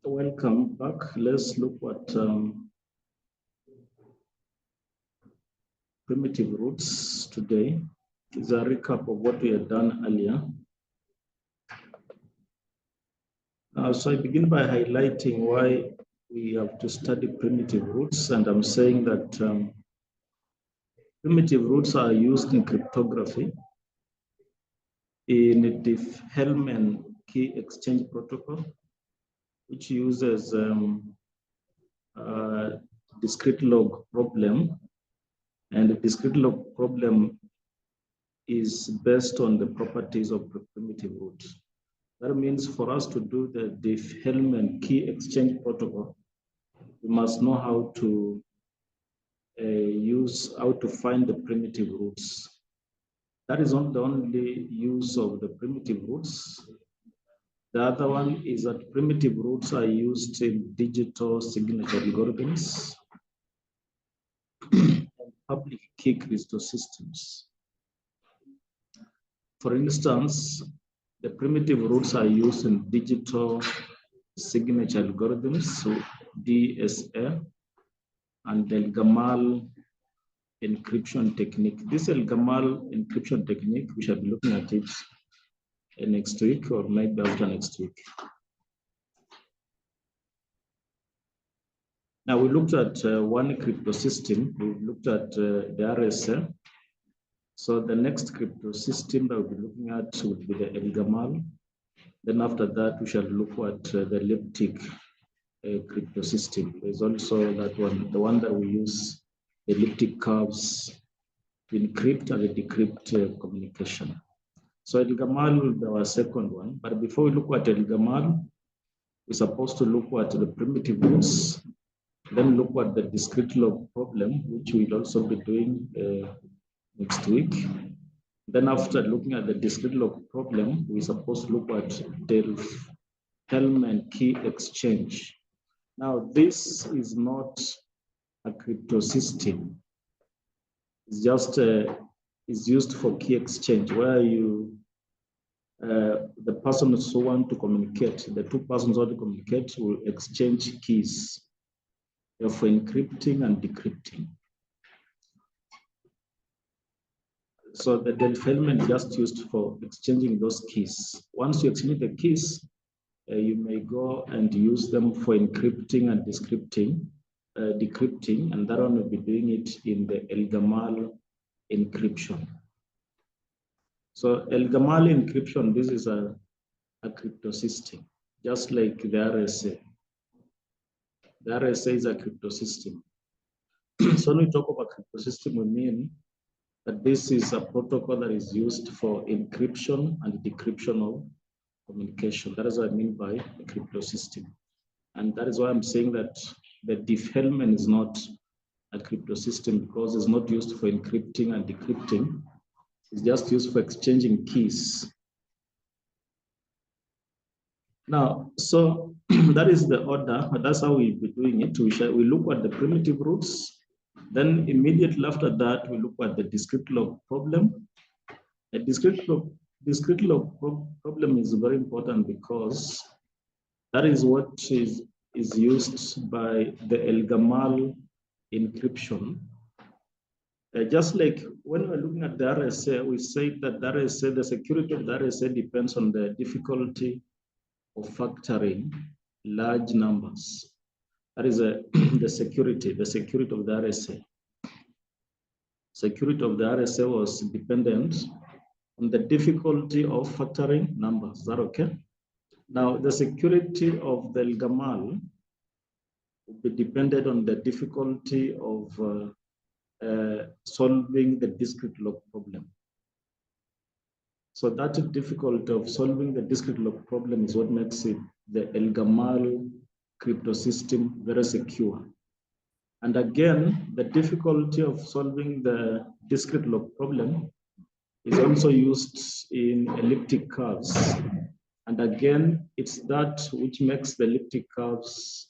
Welcome back. Let's look at primitive roots today. It's a recap of what we had done earlier. So I begin by highlighting why we have to study primitive roots, and I'm saying that primitive roots are used in cryptography, in the Diffie-Hellman key exchange protocol, which uses discrete log problem, and the discrete log problem is based on the properties of the primitive root. That means for us to do the Diffie-Hellman key exchange protocol, we must know how to find the primitive roots. That is not the only use of the primitive roots. The other one is that primitive roots are used in digital signature algorithms and public key crystal systems. For instance, the primitive roots are used in digital signature algorithms, so DSA, and the El-Gamal encryption technique. This El-Gamal encryption technique, we shall be looking at it next week or maybe after next week. Now we looked at one crypto system. We looked at the RSA. So the next crypto system that we'll be looking at would be the El-Gamal. Then after that, we shall look at the elliptic crypto system. There's also that one, the one that we use elliptic curves to encrypt and decrypt communication. So El-Gamal will be our second one. But before we look at El-Gamal, we're supposed to look at the primitive roots, then look at the discrete log problem, which we'll also be doing next week. Then after looking at the discrete log problem, we're supposed to look at Diffie-Hellman key exchange. Now, this is not a crypto system. It's just is used for key exchange, where you the persons who want to communicate, the two persons who want to communicate will exchange keys for encrypting and decrypting. So the Diffie-Hellman is just used for exchanging those keys. Once you exchange the keys, you may go and use them for encrypting and decrypting, and that one will be doing it in the El-Gamal encryption. So El-Gamal encryption, this is a crypto system, just like the RSA. The RSA is a crypto system. So when we talk about crypto system, we mean that this is a protocol that is used for encryption and decryption of communication. That is what I mean by a crypto system. And that is why I'm saying that the Diffie-Hellman is not a crypto system, because it's not used for encrypting and decrypting. It's just used for exchanging keys. Now, so that is the order. That's how we'll be doing it. We look at the primitive roots. Then immediately after that, we look at the discrete log problem. The discrete log problem is very important because that is what is used by the El-Gamal encryption. Just like when we're looking at the RSA, we say that the RSA, the security of the RSA depends on the difficulty of factoring large numbers. That is the security of the RSA. Security of the RSA was dependent on the difficulty of factoring numbers. Is that okay? Now, the security of the El-Gamal will be dependent on the difficulty of solving the discrete log problem. So that difficulty of solving the discrete log problem is what makes it the El-Gamal crypto system very secure. And again, the difficulty of solving the discrete log problem is also used in elliptic curves. And again, it's that which makes the elliptic curves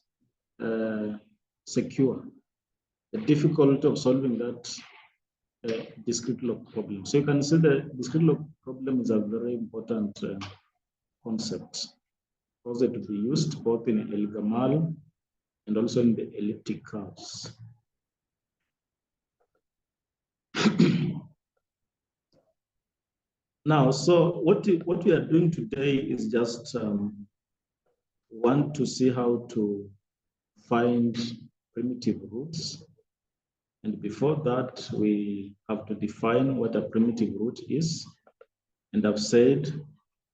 secure. The difficulty of solving that discrete log problem. So you can see the discrete log problem is a very important concept. cause it to be used both in Elgamal and also in the elliptic curves. Now, so what we are doing today is just want to see how to find primitive roots. And before that, we have to define what a primitive root is. And I've said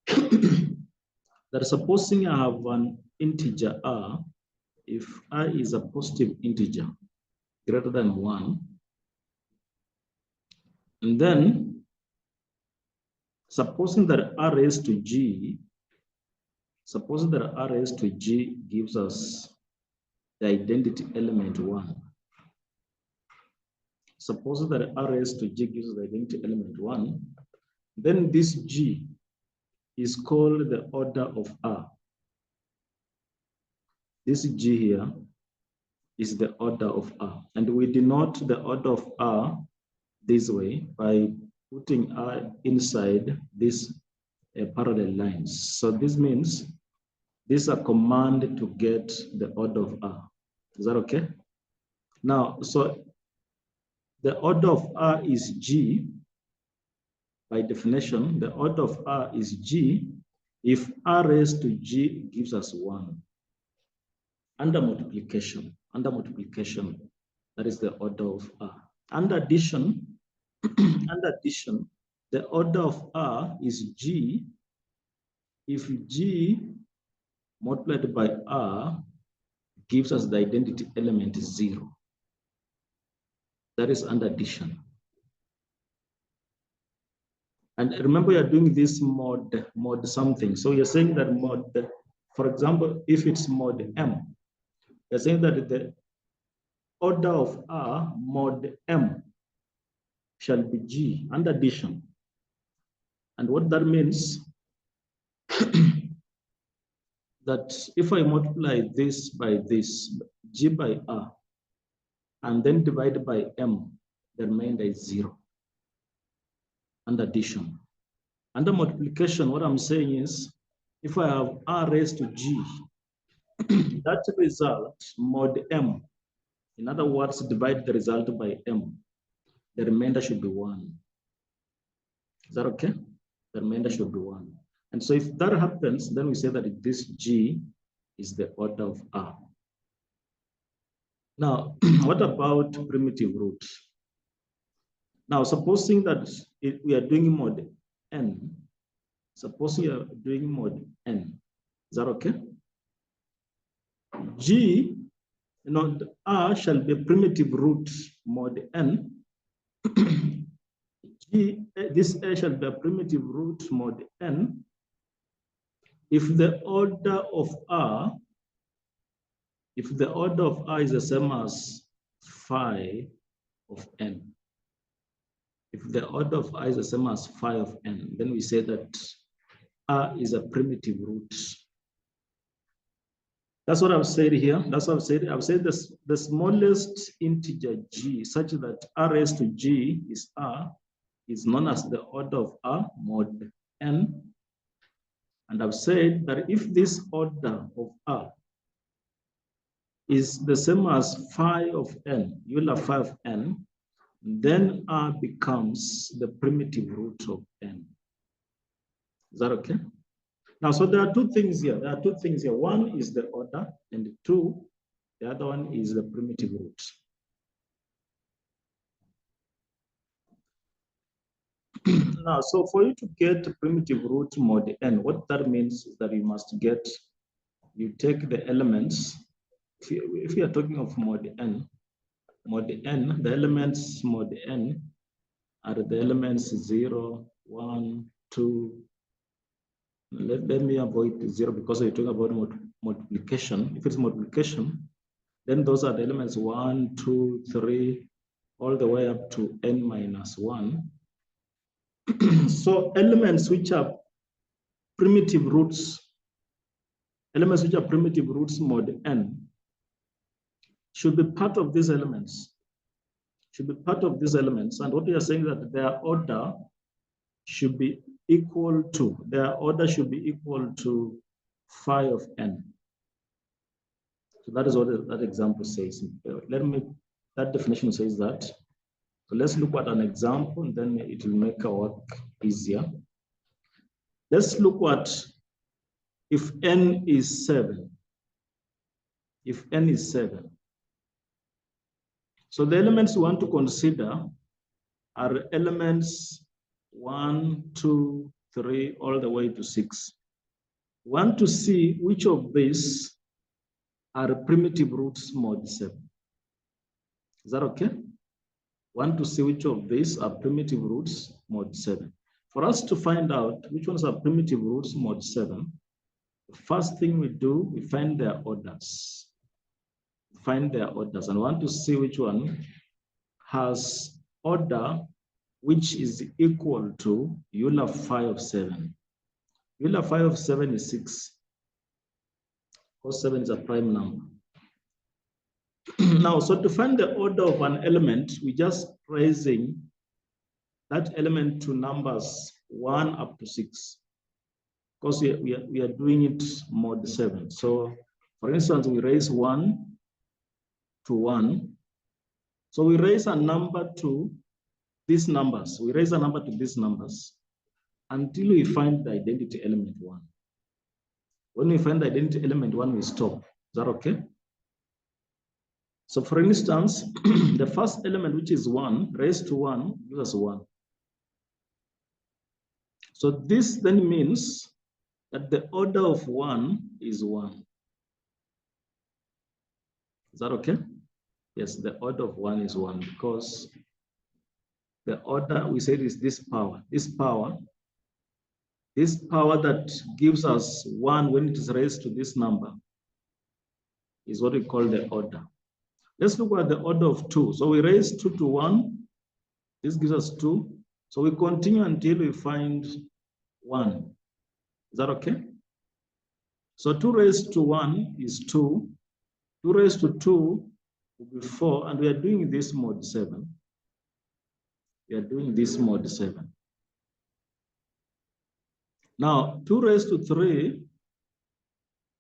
that supposing I have an integer r, if I is a positive integer greater than 1, and then supposing that r raised to g, supposing that r raised to g gives us the identity element 1. Suppose that r raised to g gives us the identity element 1, then this g is called the order of r. This g here is the order of r. And we denote the order of r this way by putting r inside this parallel lines. So this means this is a command to get the order of r. Is that okay? Now, so the order of r is g. By definition, the order of r is g if r raised to g gives us 1. Under multiplication, that is the order of r. Under addition, the order of r is g if g multiplied by r gives us the identity element 0. That is under addition. And remember, you're doing this mod something. So you're saying that mod, for example, if it's mod m, you're saying that the order of r mod m shall be g under addition. And what that means, that if I multiply this by this, g by r, and then divide by m, the remainder is 0. Under addition. Under multiplication, what I'm saying is, if I have r raised to g, that result mod m, in other words, divide the result by m, the remainder should be 1. Is that okay? The remainder should be 1. And so if that happens, then we say that this g is the order of r. Now, what about primitive root? Now, supposing that we are doing mod n, supposing you are doing mod n, is that okay? G, r shall be a primitive root mod n. G, this a shall be a primitive root mod n if the order of r, is the same as phi of n. If the order of r is the same as phi of n, then we say that r is a primitive root. That's what I've said here. That's what I've said. I've said the smallest integer g, such that r raised to g is r, is known as the order of r mod n. And I've said that if this order of r is the same as phi of n, you will have phi of n, then r becomes the primitive root of n. Is that okay? Now, so there are two things here. One is the order, and two, the other one is the primitive root. Now, so for you to get primitive root mod n, what that means is that you must get, you take the elements. If you are talking of mod n, the elements mod n are the elements 0, 1, 2. Let me avoid 0 because we're talking about multiplication. If it's multiplication, then those are the elements 1, 2, 3, all the way up to n minus 1. So elements which are primitive roots mod n should be part of these elements. And what we are saying is that their order should be equal to phi of n. So that is what that example says. That definition says that. So let's look at an example, and then it will make our work easier. Let's look at if n is 7. If n is 7. So the elements we want to consider are elements 1, 2, 3, all the way to 6. We want to see which of these are primitive roots mod 7. Is that okay? Want to see which of these are primitive roots mod 7. For us to find out which ones are primitive roots mod 7, the first thing we do, we find their orders. Find their orders, and want to see which one has order which is equal to Euler phi of 7. Euler phi of 7 is 6, because 7 is a prime number. Now, so to find the order of an element, we just raising that element to numbers 1 up to 6, because we are doing it mod 7. So, for instance, we raise 1 to 1. So we raise a number to these numbers. We raise a number to these numbers until we find the identity element 1. When we find the identity element 1, we stop. Is that okay? So for instance, the first element, which is 1, raised to 1, gives us 1. So this then means that the order of 1 is 1. Is that okay? Yes, the order of 1 is 1, because the order we said is this power. This power that gives us 1 when it is raised to this number is what we call the order. Let's look at the order of 2. So we raise 2 to 1. This gives us 2. So we continue until we find 1. Is that okay? So 2 raised to 1 is 2. 2 raised to 2 will be 4. And we are doing this mod 7. We are doing this mod 7. Now, 2 raised to 3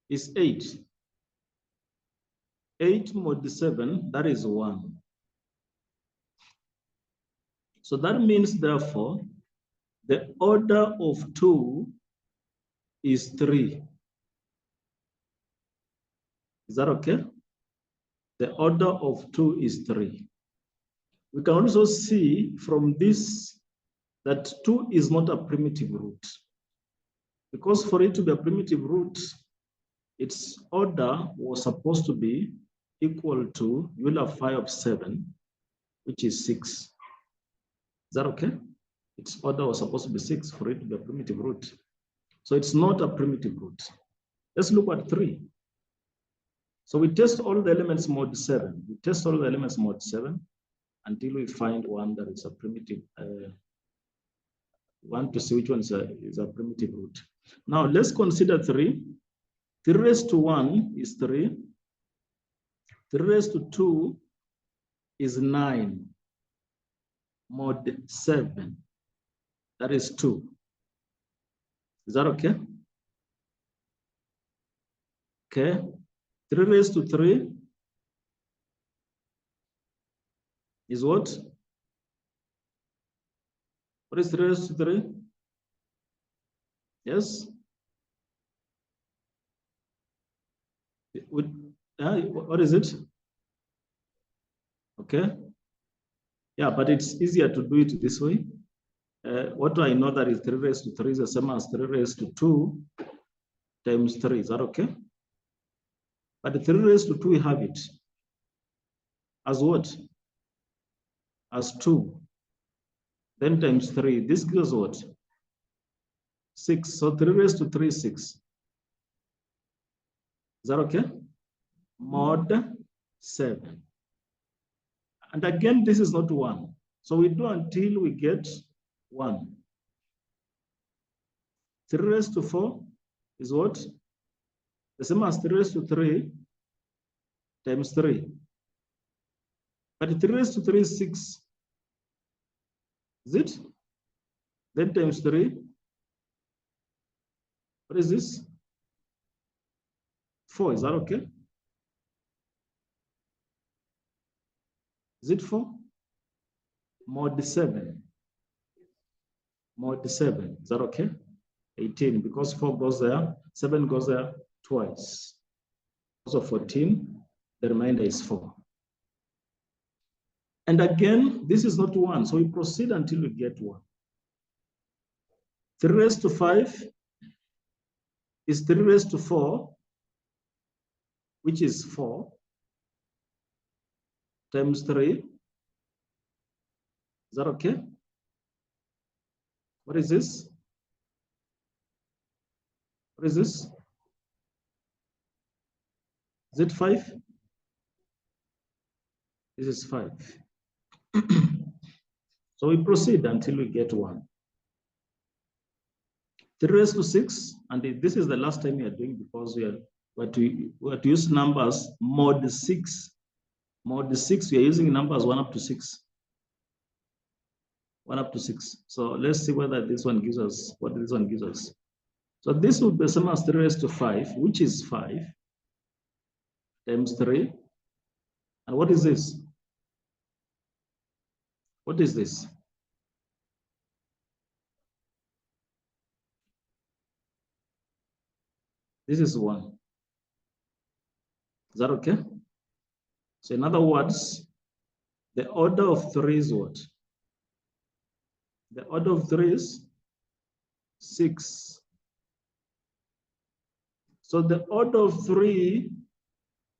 is 8. 8 mod 7, that is 1. So that means, therefore, the order of 2 is 3. Is that okay? The order of 2 is 3. We can also see from this that 2 is not a primitive root. Because for it to be a primitive root, its order was supposed to be equal to Euler phi of 7, which is 6. Is that okay? Its order was supposed to be 6 for it to be a primitive root. So it's not a primitive root. Let's look at 3. So we test all the elements mod 7. We test all the elements mod 7 until we find one that is a primitive, one to see which one is a primitive root. Now let's consider 3. 3 raised to 1 is 3. 3 raised to 2 is 9. Mod 7, that is 2. Is that okay? Okay. 3 raised to 3 is what? What is 3 raised to 3? Yes? What is it? Okay. Yeah, but it's easier to do it this way. What do I know that is 3 raised to 3 is the same as 3 raised to 2 times 3. Is that okay? But the 3 raised to 2, we have it as what? As 2. Then times 3. This gives what? 6. So 3 raised to 3 is 6. Is that okay? Mod 7. And again, this is not 1. So we do until we get 1. 3 raised to 4 is what? The same as 3 raised to 3 times 3. But 3 raised to 3 is 6. Is it? Then times 3. What is this? 4, is that okay? Is it 4? Mod 7. Mod 7, is that okay? 18, because 4 goes there, 7 goes there twice. So 14, the remainder is 4. And again, this is not 1, so we proceed until we get 1. 3 raised to 5 is 3 raised to 4, which is 4, times 3. Is that okay? What is this? What is this? Is it 5? This is 5. So we proceed until we get 1. 3 raised to 6, and this is the last time we are doing because we are to use numbers mod 6. Mod 6, we are using numbers 1 up to 6. 1 up to 6. So let's see whether this one gives us what this one gives us. So this would be the same as 3 raised to 5, which is 5 times 3. And what is this? What is this? This is 1. Is that okay? So in other words, the order of 3 is what? The order of 3 is 6. So the order of 3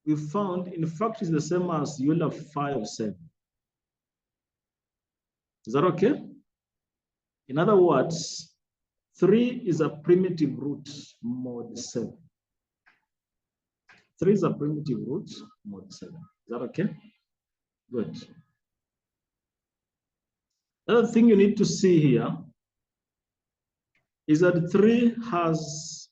we found, in fact, is the same as Euler 5, 7. Is that okay? In other words, 3 is a primitive root mod 7. 3 is a primitive root mod 7. Is that okay? Good. Another thing you need to see here is that 3 has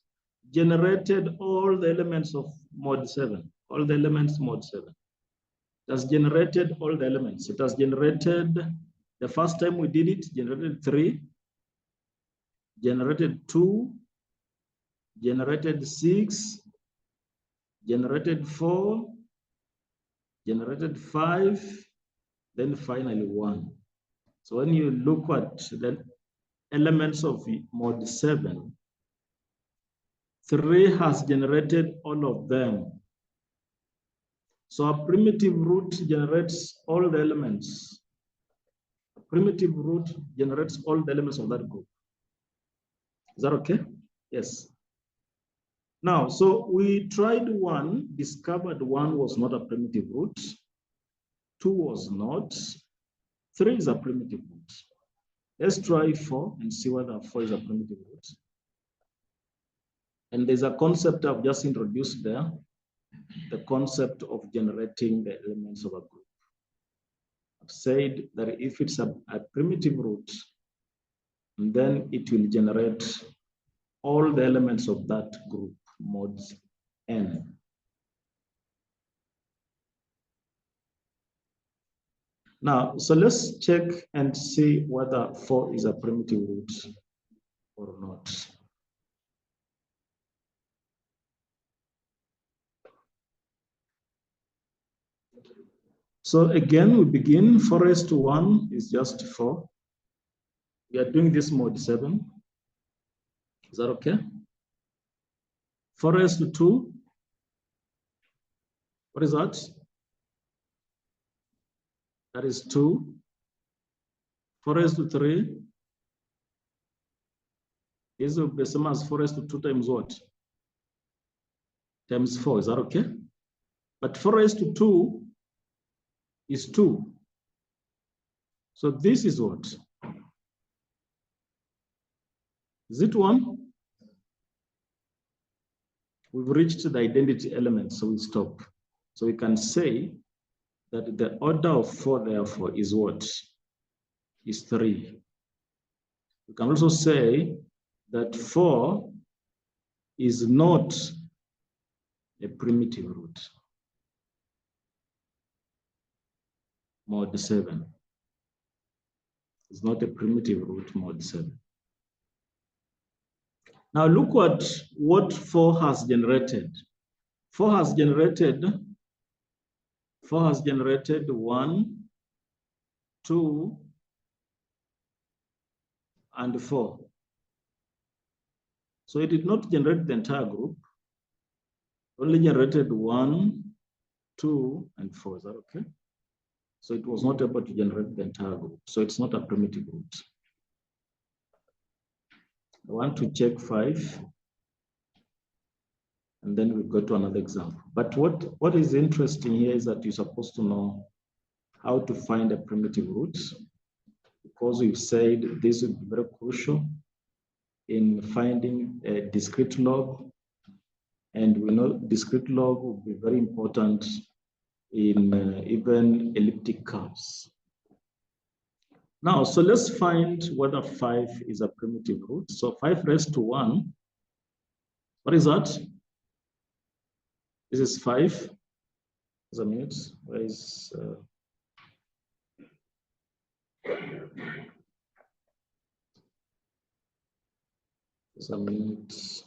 generated all the elements of mod 7. All the elements mod 7. It has generated all the elements. It has generated, the first time we did it, generated 3, generated 2, generated 6, generated 4, generated 5, then finally 1. So when you look at the elements of mod 7, 3 has generated all of them. So a primitive root generates all the elements. A primitive root generates all the elements of that group. Is that okay? Yes. Now, so we tried 1, discovered 1 was not a primitive root. 2 was not. 3 is a primitive root. Let's try 4 and see whether 4 is a primitive root. And there's a concept I've just introduced there, the concept of generating the elements of a group. I've said that if it's a primitive root, then it will generate all the elements of that group, mod n. Now, so let's check and see whether 4 is a primitive root or not. So again, we begin 4 raised to 1 is just 4. We are doing this mod 7. Is that okay? 4 raised to 2. What is that? That is 2. 4 raised to 3. This will be the same as 4 raised to 2 times what? Times 4. Is that okay? But 4 raised to 2 is 2. So this is what? Is it 1? We've reached the identity element, so we stop. So we can say that the order of 4, therefore, is what? Is 3. We can also say that 4 is not a primitive root. Mod 7 is not a primitive root, mod 7. Now look at what 4 has generated. 4 has generated 1, 2, and 4. So it did not generate the entire group, only generated 1, 2, and 4. Is that okay? So it was not able to generate the entire group. So it's not a primitive root. I want to check 5. And then we go to another example. But what is interesting here is that you're supposed to know how to find a primitive root, because we've said this would be very crucial in finding a discrete log. And we know discrete log will be very important in even elliptic curves. Now, so let's find whether 5 is a primitive root. So 5 raised to 1, what is that? This is 5. As a minute, where is as a minute.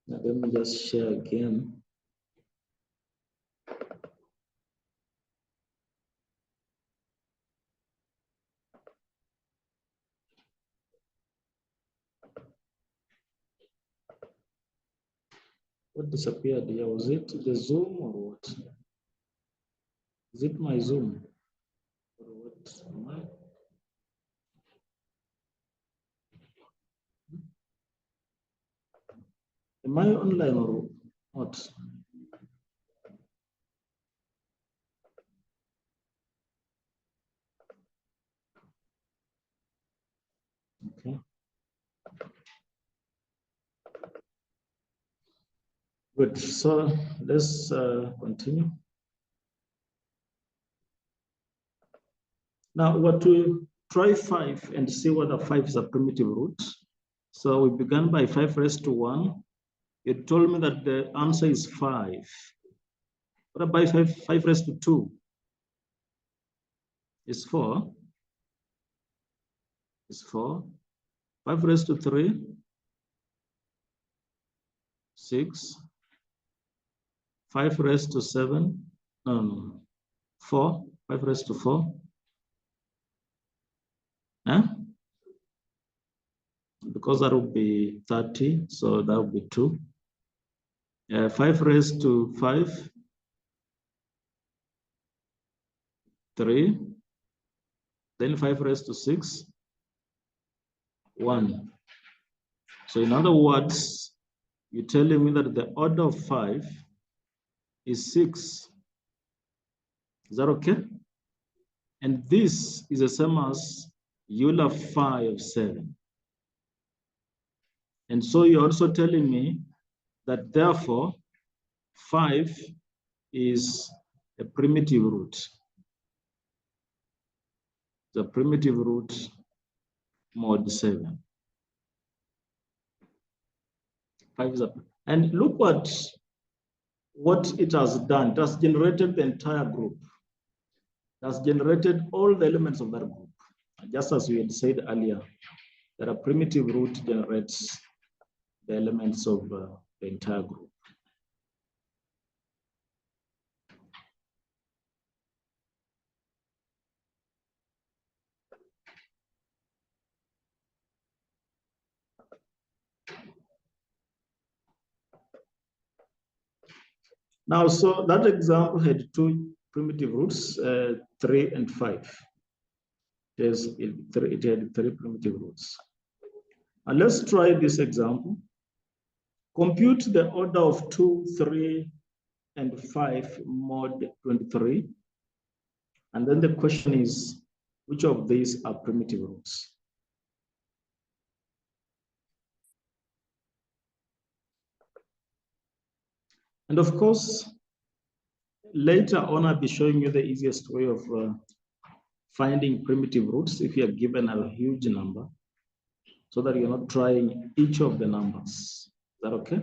Now, let me just share again. What disappeared here? Was it the Zoom or what? Is it my Zoom? Or what? Am I online or what? Okay. Good. So let's continue. Now, what to try 5 and see whether 5 is a primitive root. So we began by 5 raised to 1. It told me that the answer is 5. What about 5 raised to 2? Is 4. Is 4. 5 raised to 3. 6. 5 raised to 7. 4. 5 raised to 4. Huh? Because that would be 30, so that would be 2. 5 raised to 5. 3. Then 5 raised to 6. 1. So in other words, you're telling me that the order of 5 is 6. Is that okay? And this is the same as Euler phi of 7. And so you're also telling me that therefore 5 is a primitive root. The primitive root mod 7. 5 is a, and look what it has done. It has generated the entire group. It has generated all the elements of that group. Just as we had said earlier, that a primitive root generates the elements of the entire group. Now, so that example had 2 primitive roots, 3 and 5. It had 3 primitive roots. And let's try this example. Compute the order of 2, 3, and 5 mod 23. And then the question is, which of these are primitive roots? And of course, later on, I'll be showing you the easiest way of finding primitive roots if you are given a huge number, so that you're not trying each of the numbers. Is that okay?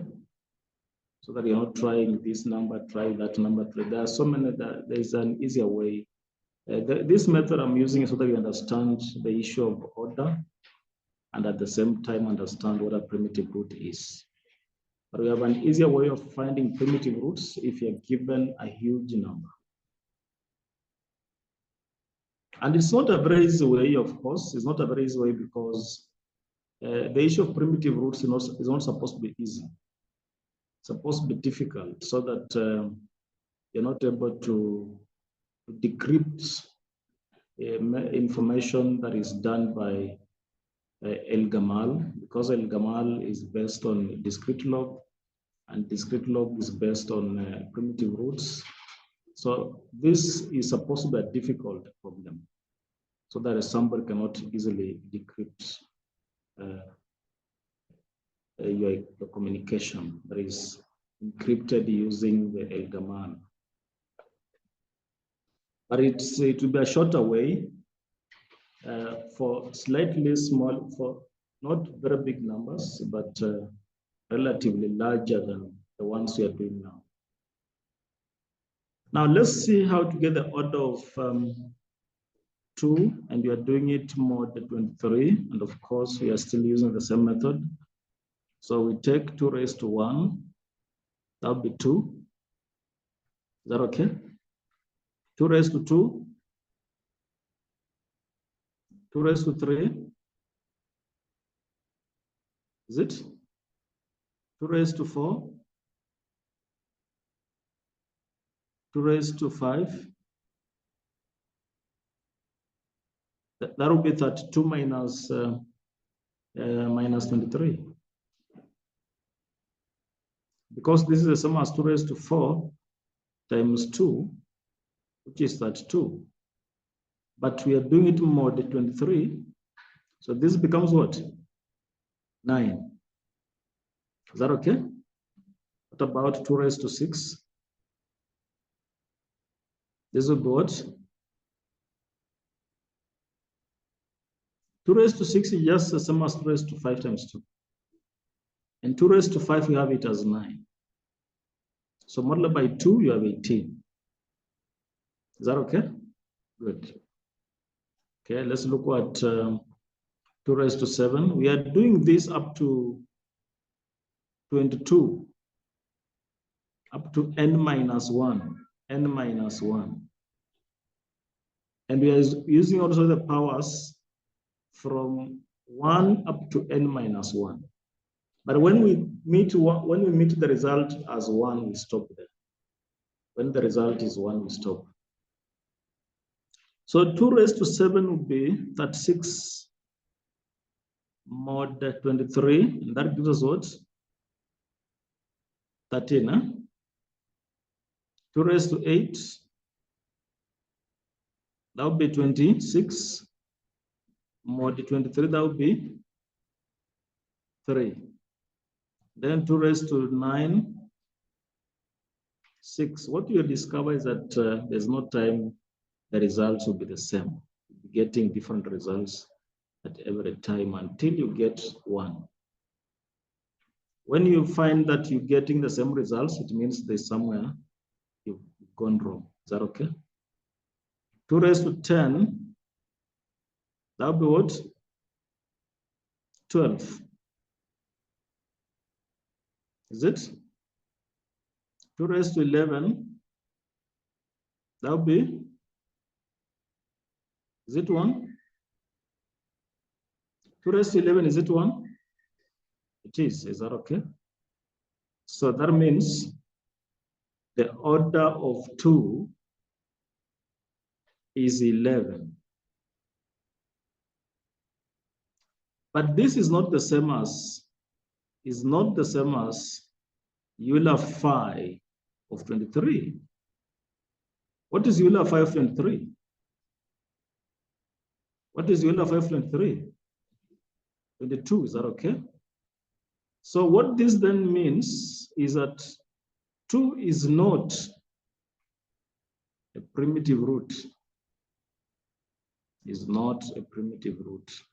so that you're not trying this number, try that number. There are so many, there's an easier way. This method I'm using so that you understand the issue of order and at the same time understand what a primitive root is. But we have an easier way of finding primitive roots if you're given a huge number. And it's not a very easy way, of course. It's not a very easy way because the issue of primitive roots is not supposed to be easy. It's supposed to be difficult so that you're not able to decrypt information that is done by El-Gamal, because El-Gamal is based on discrete log, and discrete log is based on primitive roots. So this is supposed to be a difficult problem, so that somebody cannot easily decrypt your communication that is encrypted using the El-Gamal. But it will be a shorter way for slightly small, for not very big numbers, but relatively larger than the ones we are doing now. Now let's see how to get the order of 2, and we are doing it mod 23, and of course we are still using the same method. So we take 2 raised to 1, that would be 2. Is that okay? 2 raised to 2, 2 raised to 3, is it? 2 raised to 4, 2 raised to 5, that will be 32 minus 23. Because this is the same as 2 raised to 4 times 2, which is 32. But we are doing it mod 23, so this becomes what? 9. Is that okay? What about 2 raised to 6? This will be what? 2 raised to 6 is just the same as 2 raised to 5 times 2. And 2 raised to 5, we have it as 9. So multiplied by 2, you have 18. Is that okay? Good. Okay, let's look at 2 raised to 7. We are doing this up to 22, up to n minus 1, n minus 1. And we are using also the powers from 1 up to n minus 1. But when we meet the result as 1, we stop there. When the result is 1, we stop. So 2 raised to 7 would be 36 mod 23, and that gives us what? 13, huh? 2 raised to 8, that would be 26 mod 23, that would be 3. Then 2 raised to 9, 6. What you discover is that there's no time the results will be the same. You'll be getting different results at every time until you get 1. When you find that you're getting the same results, it means there's somewhere you've gone wrong. Is that okay? 2 raised to 10, that would be what? 12. Is it? 2 raised to 11, that would be, is it 1? 2 raised to 11, is it 1? It is that okay? So that means the order of 2 is 11. But this is not the same as, Euler phi of 23. What is Euler phi of 23? What is Euler phi of 23? 22, is that okay? So what this then means is that 2 is not a primitive root. Is not a primitive root.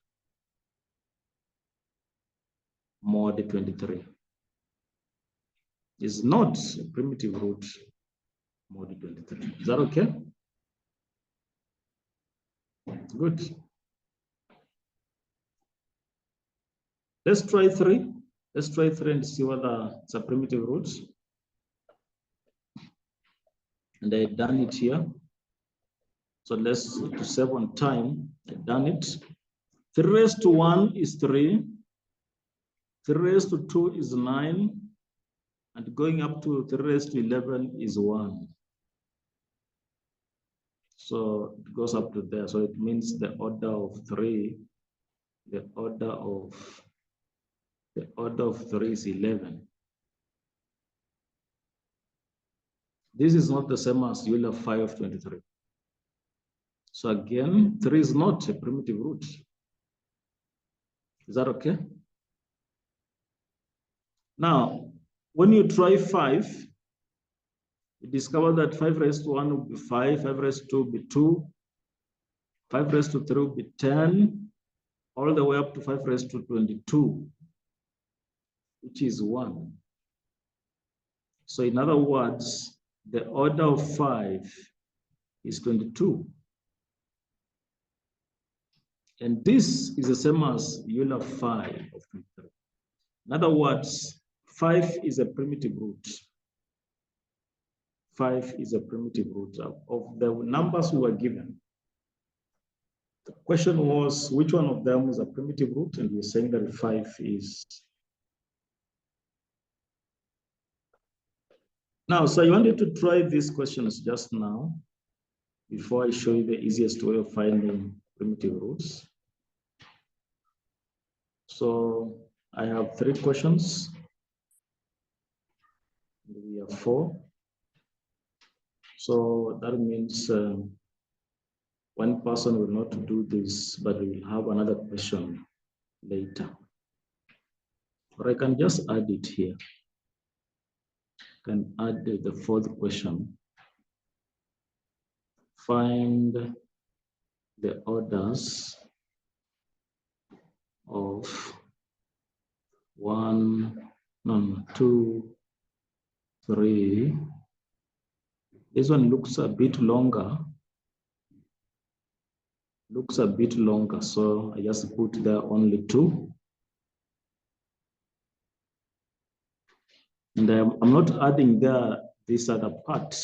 Mod 23. is not a primitive root mod 23. Is that okay? Good. Let's try 3. Let's try 3 and see whether it's a primitive root. And I've done it here. So let's, to save on time, I've done it. 3 raised to 1 is 3. 3 raised to 2 is 9. And going up to 3 raised to 11 is 1. So it goes up to there. So it means the order of 3, the order of 3 is 11. This is not the same as Euler 5 of 23. So again, 3 is not a primitive root. Is that okay? Now, when you try 5, you discover that 5 raised to 1 will be 5, 5 raised to 2 will be 2, 5 raised to 3 will be 10, all the way up to 5 raised to 22, which is 1. So in other words, the order of 5 is 22. And this is the same as Euler 5 of 23. In other words, 5 is a primitive root. 5 is a primitive root of the numbers we were given. The question was, which one of them is a primitive root? And we're saying that 5 is. Now, so I wanted to try these questions just now before I show you the easiest way of finding primitive roots. So I have 3 questions. We have 4. So that means one person will not do this, but we will have another question later. Or I can just add it here. I can add the 4th question. Find the orders of 1, 2, 3. This one looks a bit longer. So I just put there only 2. And I'm not adding there this other part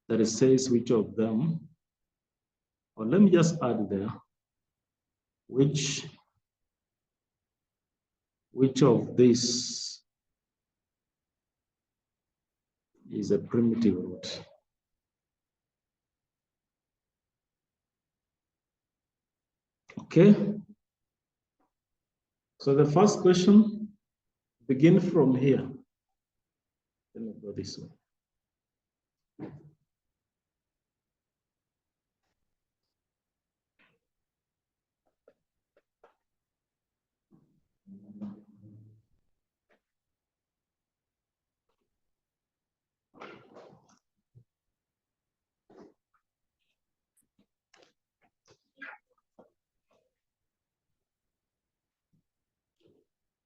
that it says which of them, or let me just add there, which of this is a primitive root. Okay. So the first question, begin from here. Let me go this way.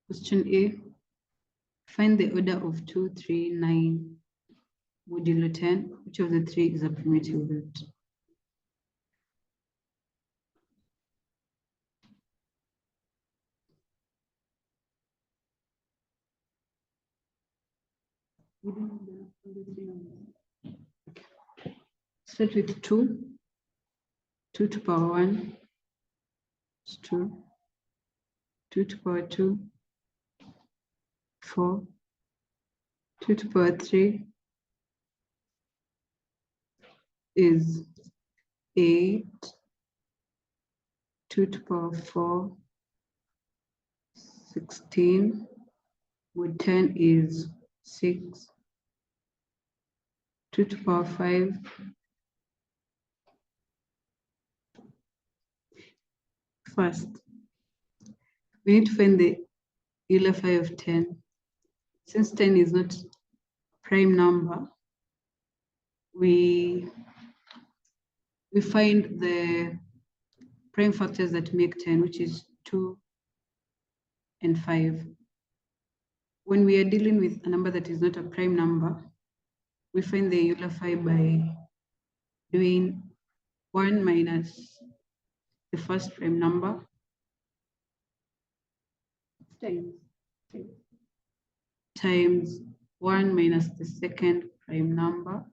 Question A, find the order of 2, 3, 9, modulo 10. Which of the 3 is a primitive root? Start with 2. 2 to power 1 is 2. 2 to power 2, 4. 2 to power 3 is 8. 2 to power 4, 16. With 10 is 6. 2 to power 5, first, we need to find the Euler 5 of 10. Since 10 is not prime number, we find the prime factors that make 10, which is 2 and 5. when we are dealing with a number that is not a prime number, we find the Euler phi by doing 1 minus the first prime number times 1 minus the second prime number,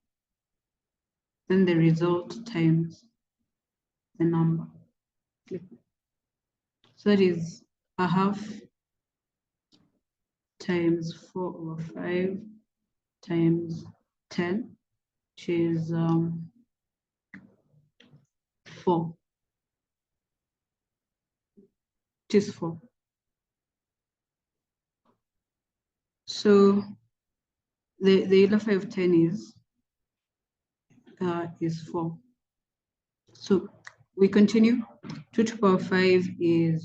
then the result times the number. So that is a half times 4/5 times 10, which is 4. It is 4. So the Euler phi of 10 is 4. So we continue. 2 to the power 5 is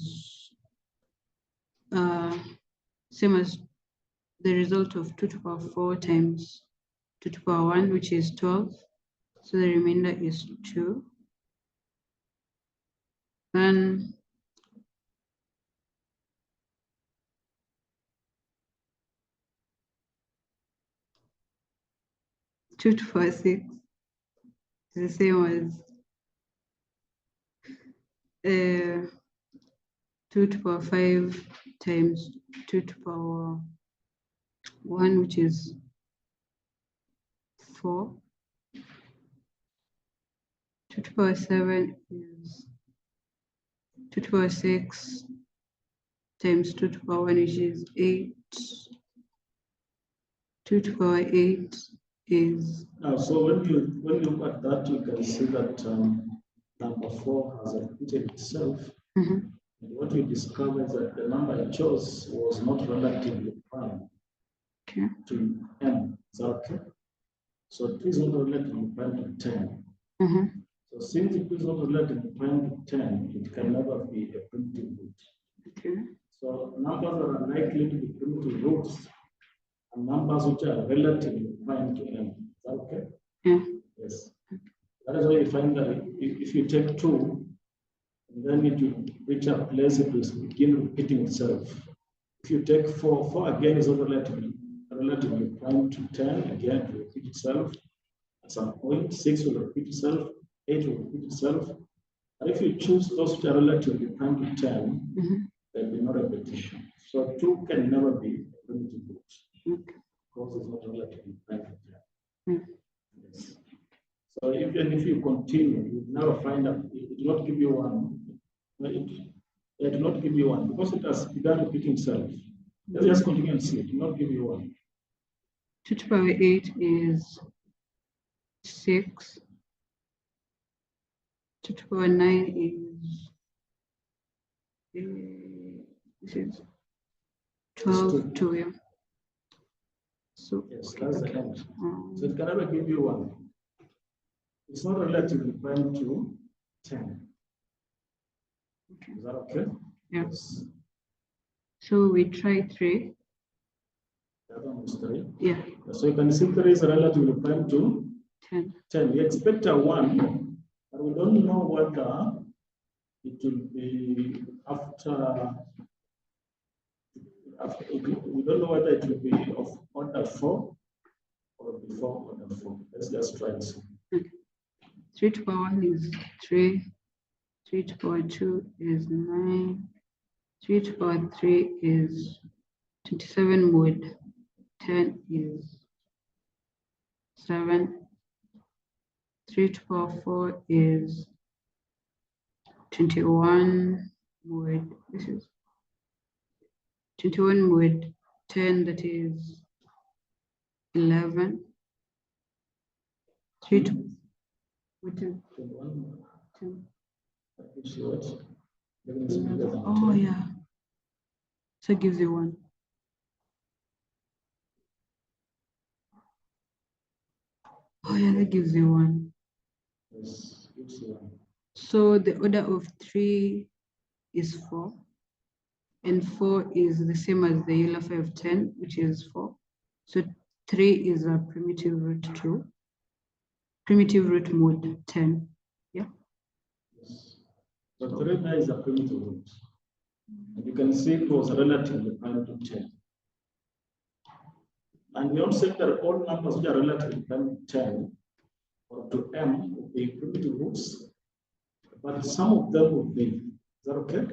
same as the result of 2 to the power 4 times 2 to the power 1, which is 12. So the remainder is 2. Then two to the power 6 is the same as 2 to the power 5 times 2 to the power 1, which is 4. 2 to the power 7 is 2 to the power 6 times 2 to the power 1, which is 8. 2 to the power 8 is... So when you look at that, you can see that number 4 has repeated itself. Mhm. And what you discover is that the number I chose was not relatively prime Okay. to n. Is that okay? So 2 is not relatively prime to 10. Mhm. So since it is not relatively prime to 10, it can never be a primitive root. Okay. So numbers that are likely to be primitive roots are numbers which are relatively prime to n. Is that okay? Yeah. Yes. That is why you find that if you take 2, then it will reach a place it will begin repeating itself. If you take 4, 4 again is also relatively prime to 10, again it will repeat itself. At some point, 6 will repeat itself, 8 will repeat itself. And if you choose those which are relatively prime to 10, Mhm. there will be no repetition. So 2 can never be a primitive root. Okay. Because it's not relatively prime to 10. Mm. Yes. So even if you continue, you will never find out, it will not give you 1. It will not give you 1 because it has begun repeating itself. Let's just continue and see. It will not give you 1. 2 to the power 8 is 6. 2 to the power 9 is this is 12 to yeah. So Yes, that's the end. So um, it can never give you 1. It's not relatively prime to 10. okay. Is that okay? Yeah. Yes. So we try 3. The other one is 3. Yeah. So you can see 3 is relatively prime to 10. 10. We expect a 1, but we don't know whether it will be after we don't know whether it will be of order 4 or before order 4. Let's just try and see. 3 to the power 1 is 3. 3 to the power 2 is 9. 3 to the power 3 is 27 mod 10 is 7. 3 to the power 4 is 21 mod. This is 21 mod 10, that is 11. 3 to what is 10? Oh yeah. So it gives you 1. Oh yeah, that gives you 1. Yes, gives you 1. So the order of 3 is 4. And 4 is the same as the Euler phi of 10, which is 4. So 3 is a primitive root 2. Primitive root mod 10. Yeah. Yes. So 3 there is a primitive root. And you can see it was relatively prime to 10. And we also said that all numbers which are relative to 10 or to m will be primitive roots, but some of them will be. Is that okay?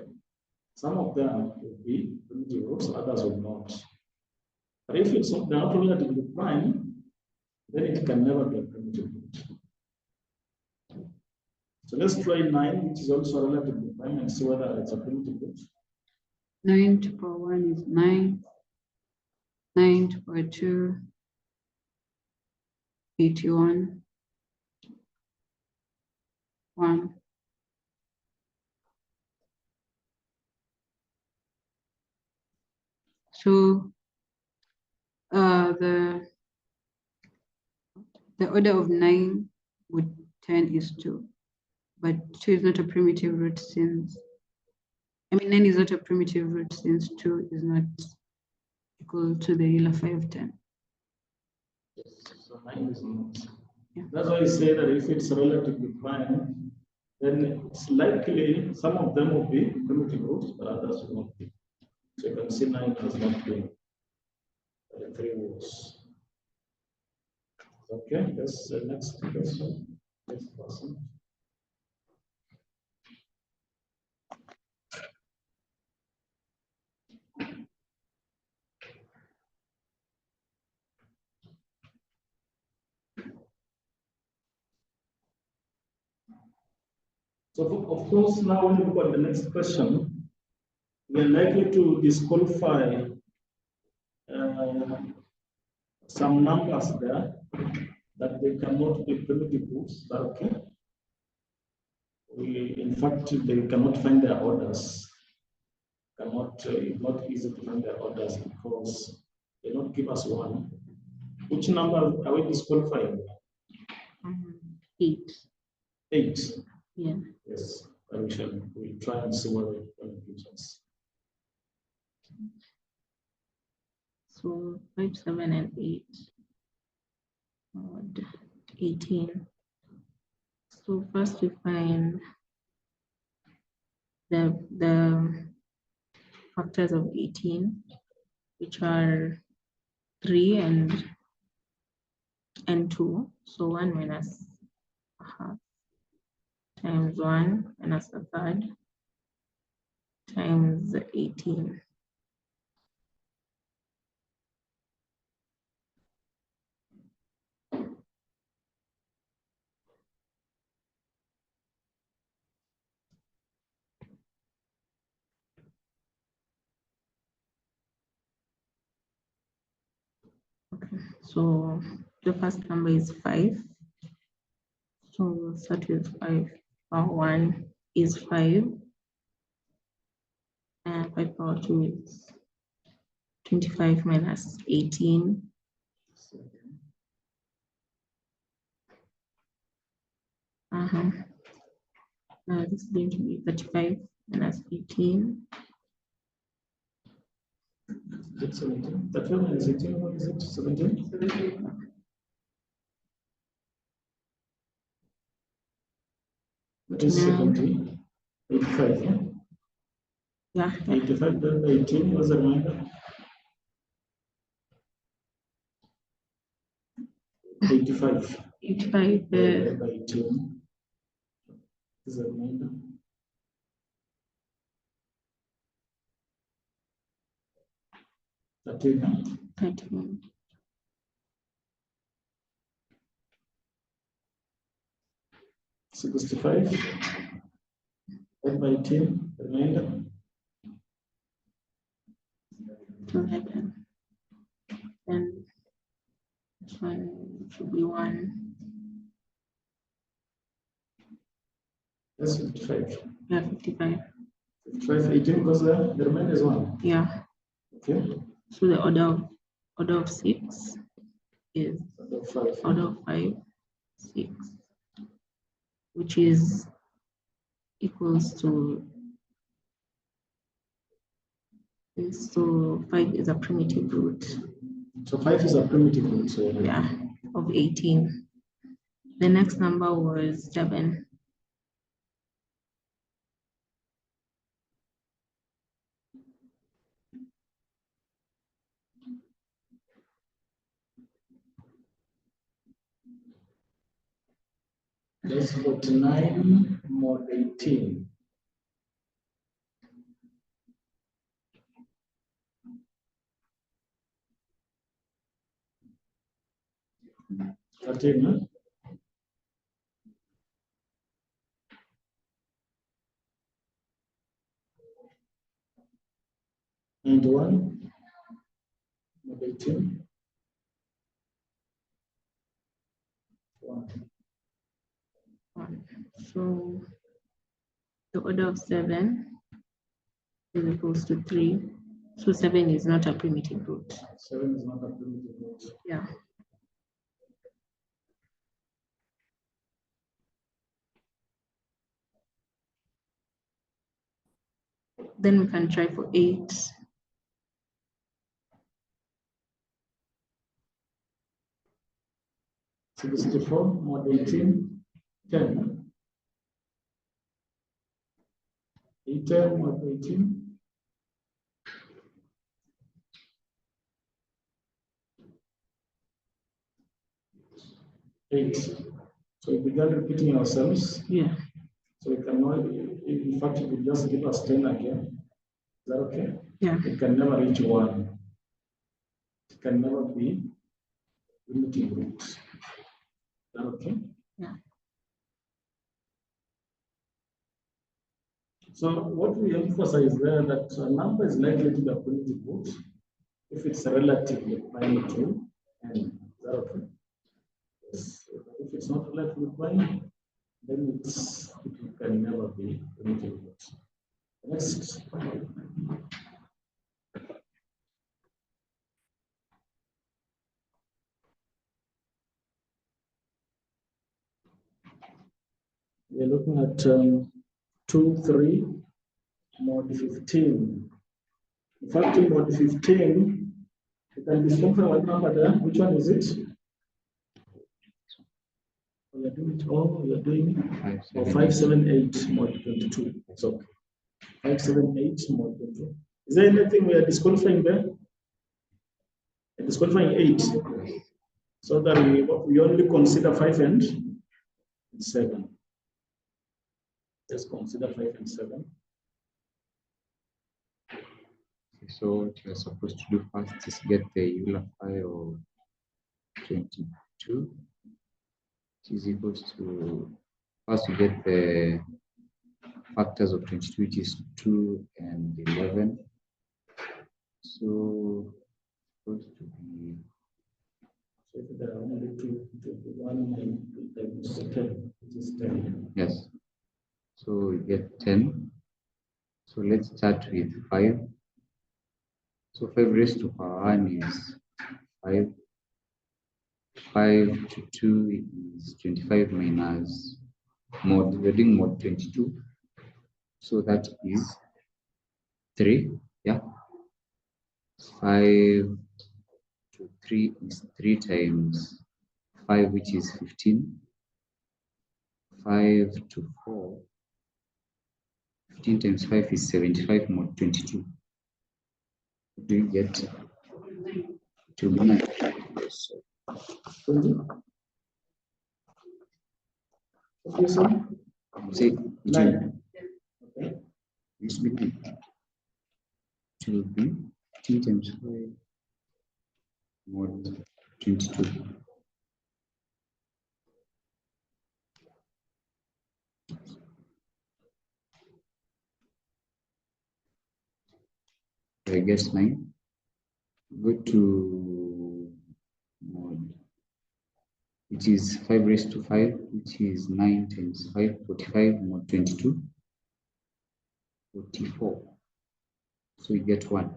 Some of them will be primitive roots, others will not. But if it's not relatively prime, then it can never be a primitive root. So let's try 9, which is also relatively prime, and see whether it's a primitive root. 9 to the power 1 is 9. 9 to the power 2, 81. 1. So the order of 9 with 10 is 2, but 2 is not a primitive root since, 9 is not a primitive root since 2 is not equal to the Euler phi of 10. Yes, so 9 is not. Yeah. That's why I say that if it's relatively prime, then it's likely some of them will be primitive roots, but others will not be. So you can see 9 has not been 3 roots. Okay, that's the next question. Next person. So of course, now when you look at the next question, we are likely to disqualify some numbers there that they cannot be primitive roots. Okay. In fact, they cannot find their orders. It's not easy to find their orders because they don't give us one. Which number are we disqualifying? 8. 8. Yeah. Yes. We'll try and see what it gives us. So 5, 7, and 8. Odd 18. So first we find the factors of 18, which are 3 and 2. So 1 minus a half times 1 minus a third times 18. Okay, so the first number is 5. So we'll start with 5. Power 1 is 5. And 5 power 2 is 25 minus 18. Now this is going to be 35 minus 18. It's 17. That one is 18. What is it? 17? 17. That is 70. 85. Yeah? Yeah. 85 divided by 18 was a remainder. 85. 85. Divided by 18 is a remainder. That is 13. 65 divided by 18, remainder. 11. Then this one should be 1. That's 55. Yeah, 55. 55, 18 because the remainder is 1. Yeah. Okay. So the order of 6 is order of 5, 6, which is equals to this. So 5 is a primitive root. So 5 is a primitive root. So Yeah, of 18. The next number was 7. That's 49 mod 18. Huh? And 1 mod 18. 1. So the order of 7 is equals to 3. So 7 is not a primitive root. 7 is not a primitive root. Yeah. Then we can try for 8. 64 mod 18. 10. 10 mod 18. 8. So we began repeating ourselves. Yeah. So we cannot, in fact, it will just give us 10 again. Is that okay? Yeah. It can never reach 1. It can never be primitive root. Is that okay? Yeah. So what we emphasize there that a number is likely to be a primitive root if it's relatively prime to n. Is that okay? Yes. If it's not relatively prime, then it can never be primitive root. Next. We're looking at 2, 3, mod 15. In fact, in mod 15, you can discover what number there. Which one is it? We are doing it all. We are doing 578 mod 22. It's okay. 578 mod 22. Is there anything we are disqualifying there? We're disqualifying 8. So that we only consider 5 and 7. Let's consider 5 and 7. So what you're supposed to do first is get the Euler file of 22, which is equals to, first you get the factors of 22, which is 2 and 11. So it's supposed to be, So there are only 1 and 10, which is 10. yes. So we get 10. So let's start with 5. So 5 raised to power 1 is 5. 5 to 2 is 25 minus mod, we're doing mod 22. So that is 3. Yeah. 5 to 3 is 3 times 5, which is 15. 5 to 4. 15 times 5 is 75 mod 22. Do you get to be 9? Okay, so Say 9. Okay. This will be 9. It will be 15 times 5 mod 22. I guess 9. Go to mod, which is 5 raised to 5, which is 9 times 5, 45 mod 22. 44. So we get 1.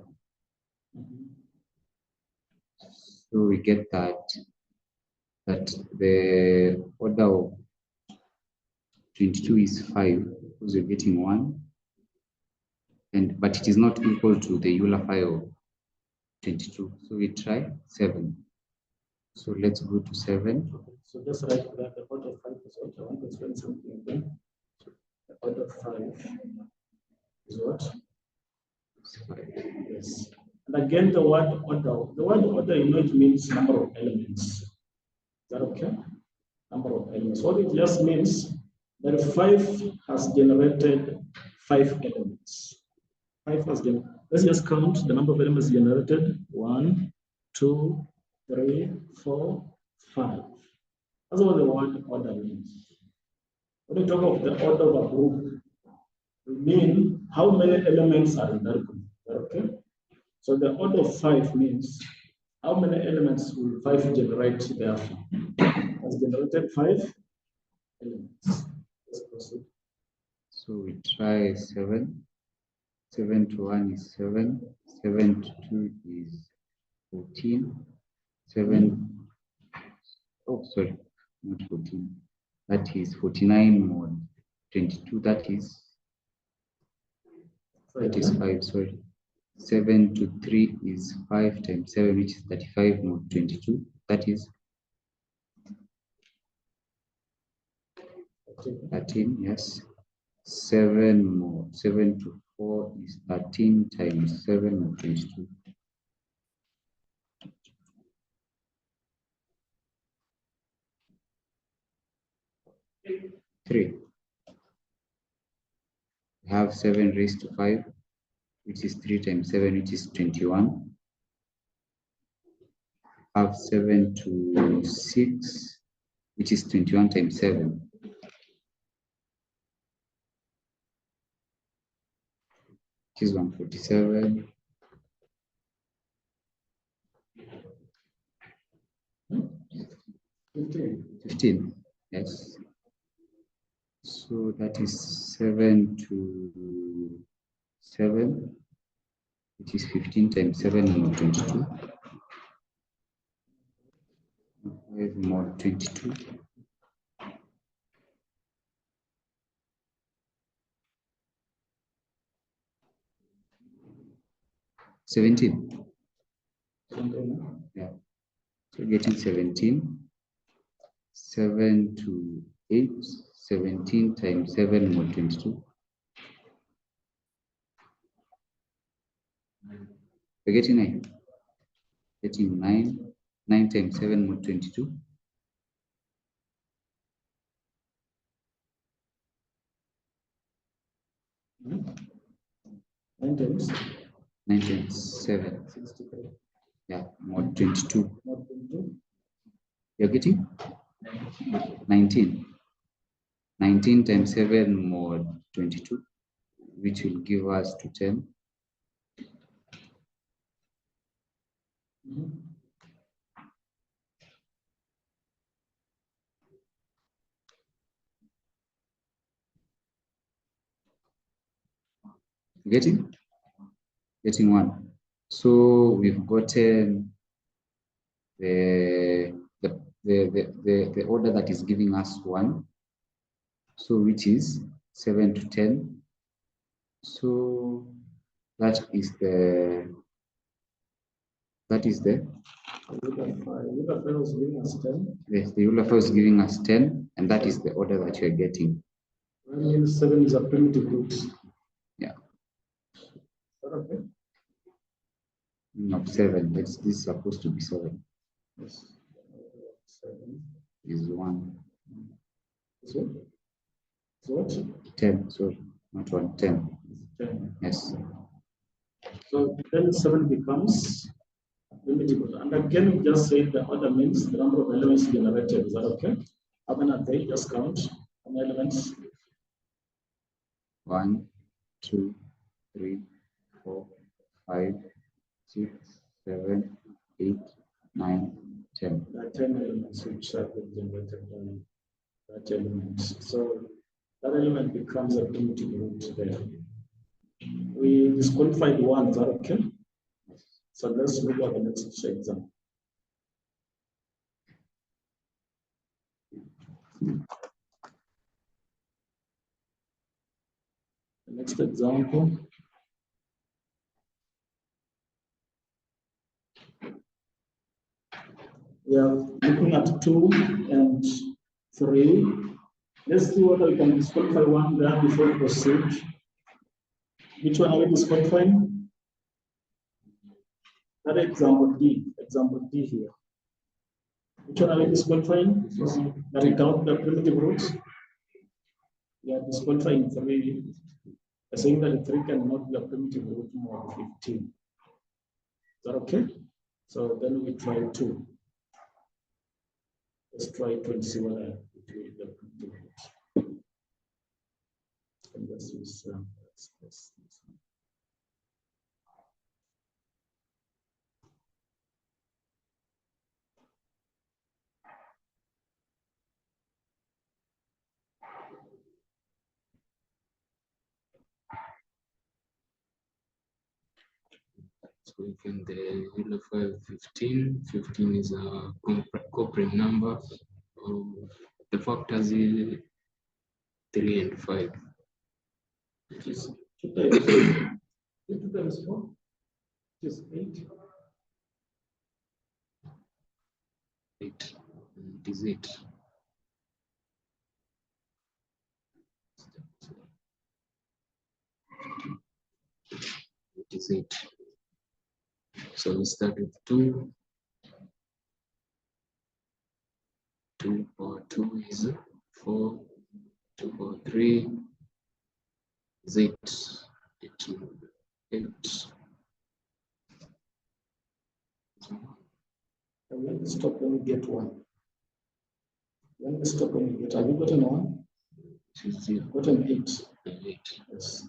So we get that the order of 22 is 5, because you're getting 1. But it is not equal to the Euler file of 22. So we try 7. So let's go to 7. So just write that the part of 5 is what? I want to explain something again. The part of 5 is what? It's 5. Yes. And again, the word order. The word order, it means number of elements. Is that okay? number of elements. What it just means that 5 has generated 5 elements. 5 has generated. Let's just count the number of elements generated. 1, 2, 3, 4, 5. That's what the word order means. When we talk of the order of a group, we mean how many elements are in that group. Okay? So the order of 5 means how many elements will 5 generate therefore? Has generated 5 elements. Let's proceed. So we try 7. 7 to 1 is 7. 7 to 2 is 14. 7. Oh, sorry, not 14. That is 49 more 22. That is 5. Sorry. 7 to 3 is 5 times 7, which is 35 more 22. That is 13. Yes. 7 to 4 is 13 times 7 more 22. 3. We have 7 raised to 5, which is 3 times 7, which is 21. Have 7 to 6, which is 21 times 7. Which is 147. 15. Yes. So that is 7 to 7, which is 15 times 7 more 22. 5 more 22. 17. Yeah. So getting 17. 7 to 8. 17 times 7 more 22. We're getting 9. Getting 9. 9 times 7 more 22. 9 times 9 times 7. 63. Yeah, more 22. More 22. You're getting 19. 19 times 7 more 22, which will give us to 10. Getting 1. So we've gotten the order that is giving us 1. So which is 7 to 10. So that is the Euler was giving us 10. Yes, the Euler is giving us 10, and that is the order that you're getting. That means 7 is a primitive root. Yeah. Okay. Not 7. This is supposed to be 7. Yes. 7 is 1. So what? 10. Sorry, not 1. 10. 10. Yes. So then 7 becomes primitive root. And again, we just said the order means the number of elements generated. Is that okay? How many are they? Just count how many elements. 1, 2, 3, 4, 5, 6, 7, 8, 9, 10. There are 10 elements which have been generated by that element. So that element becomes a primitive root there. We disqualified 1, is that okay? So let's look at the next example. The next example. We are looking at 2 and 3. Let's see whether we can disqualify 1 there before we proceed. Which one are we disqualifying? That example D here. Which one are we disqualifying? That we count the primitive roots? We are disqualifying 3. We're saying that 3 cannot be a primitive root more than 15. Is that okay? So then we try 2. Let's try 2 and see what I do with the primitive root. And this is this. So we can the Euler 5 15. 15 is a co-prime number. The factors is 3 and 5. Which is 2 times 2 times 4, which is 8. 8. It is 8. It is 8. So we start with 2. 2 power 2 is 4. 2 power 3 is 8. 8. And when we stop when we get 1. When we stop when we get, have you gotten 1? It is 0. Gotten 8. 8. Yes.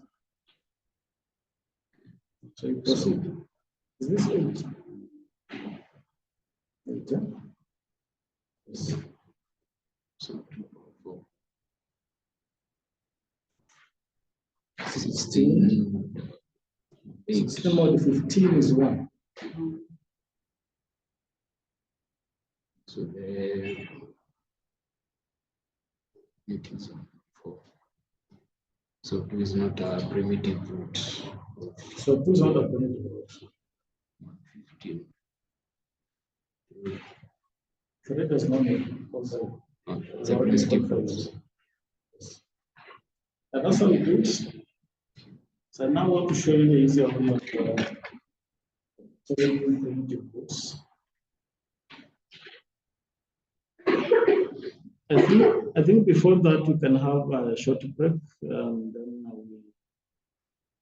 So you proceed. Is this 8? 8, yeah? Yes. So 2 power 4. 16. 8. 16 more than 15 is 1. So the it is 4. So 2 is not a primitive root of So 2 is not a primitive root. 15. So that does not mean also. It's a primitive root. And that's how we do it. So now I want to show you the easier way of solving primitive roots. I think before that we can have a short break, and then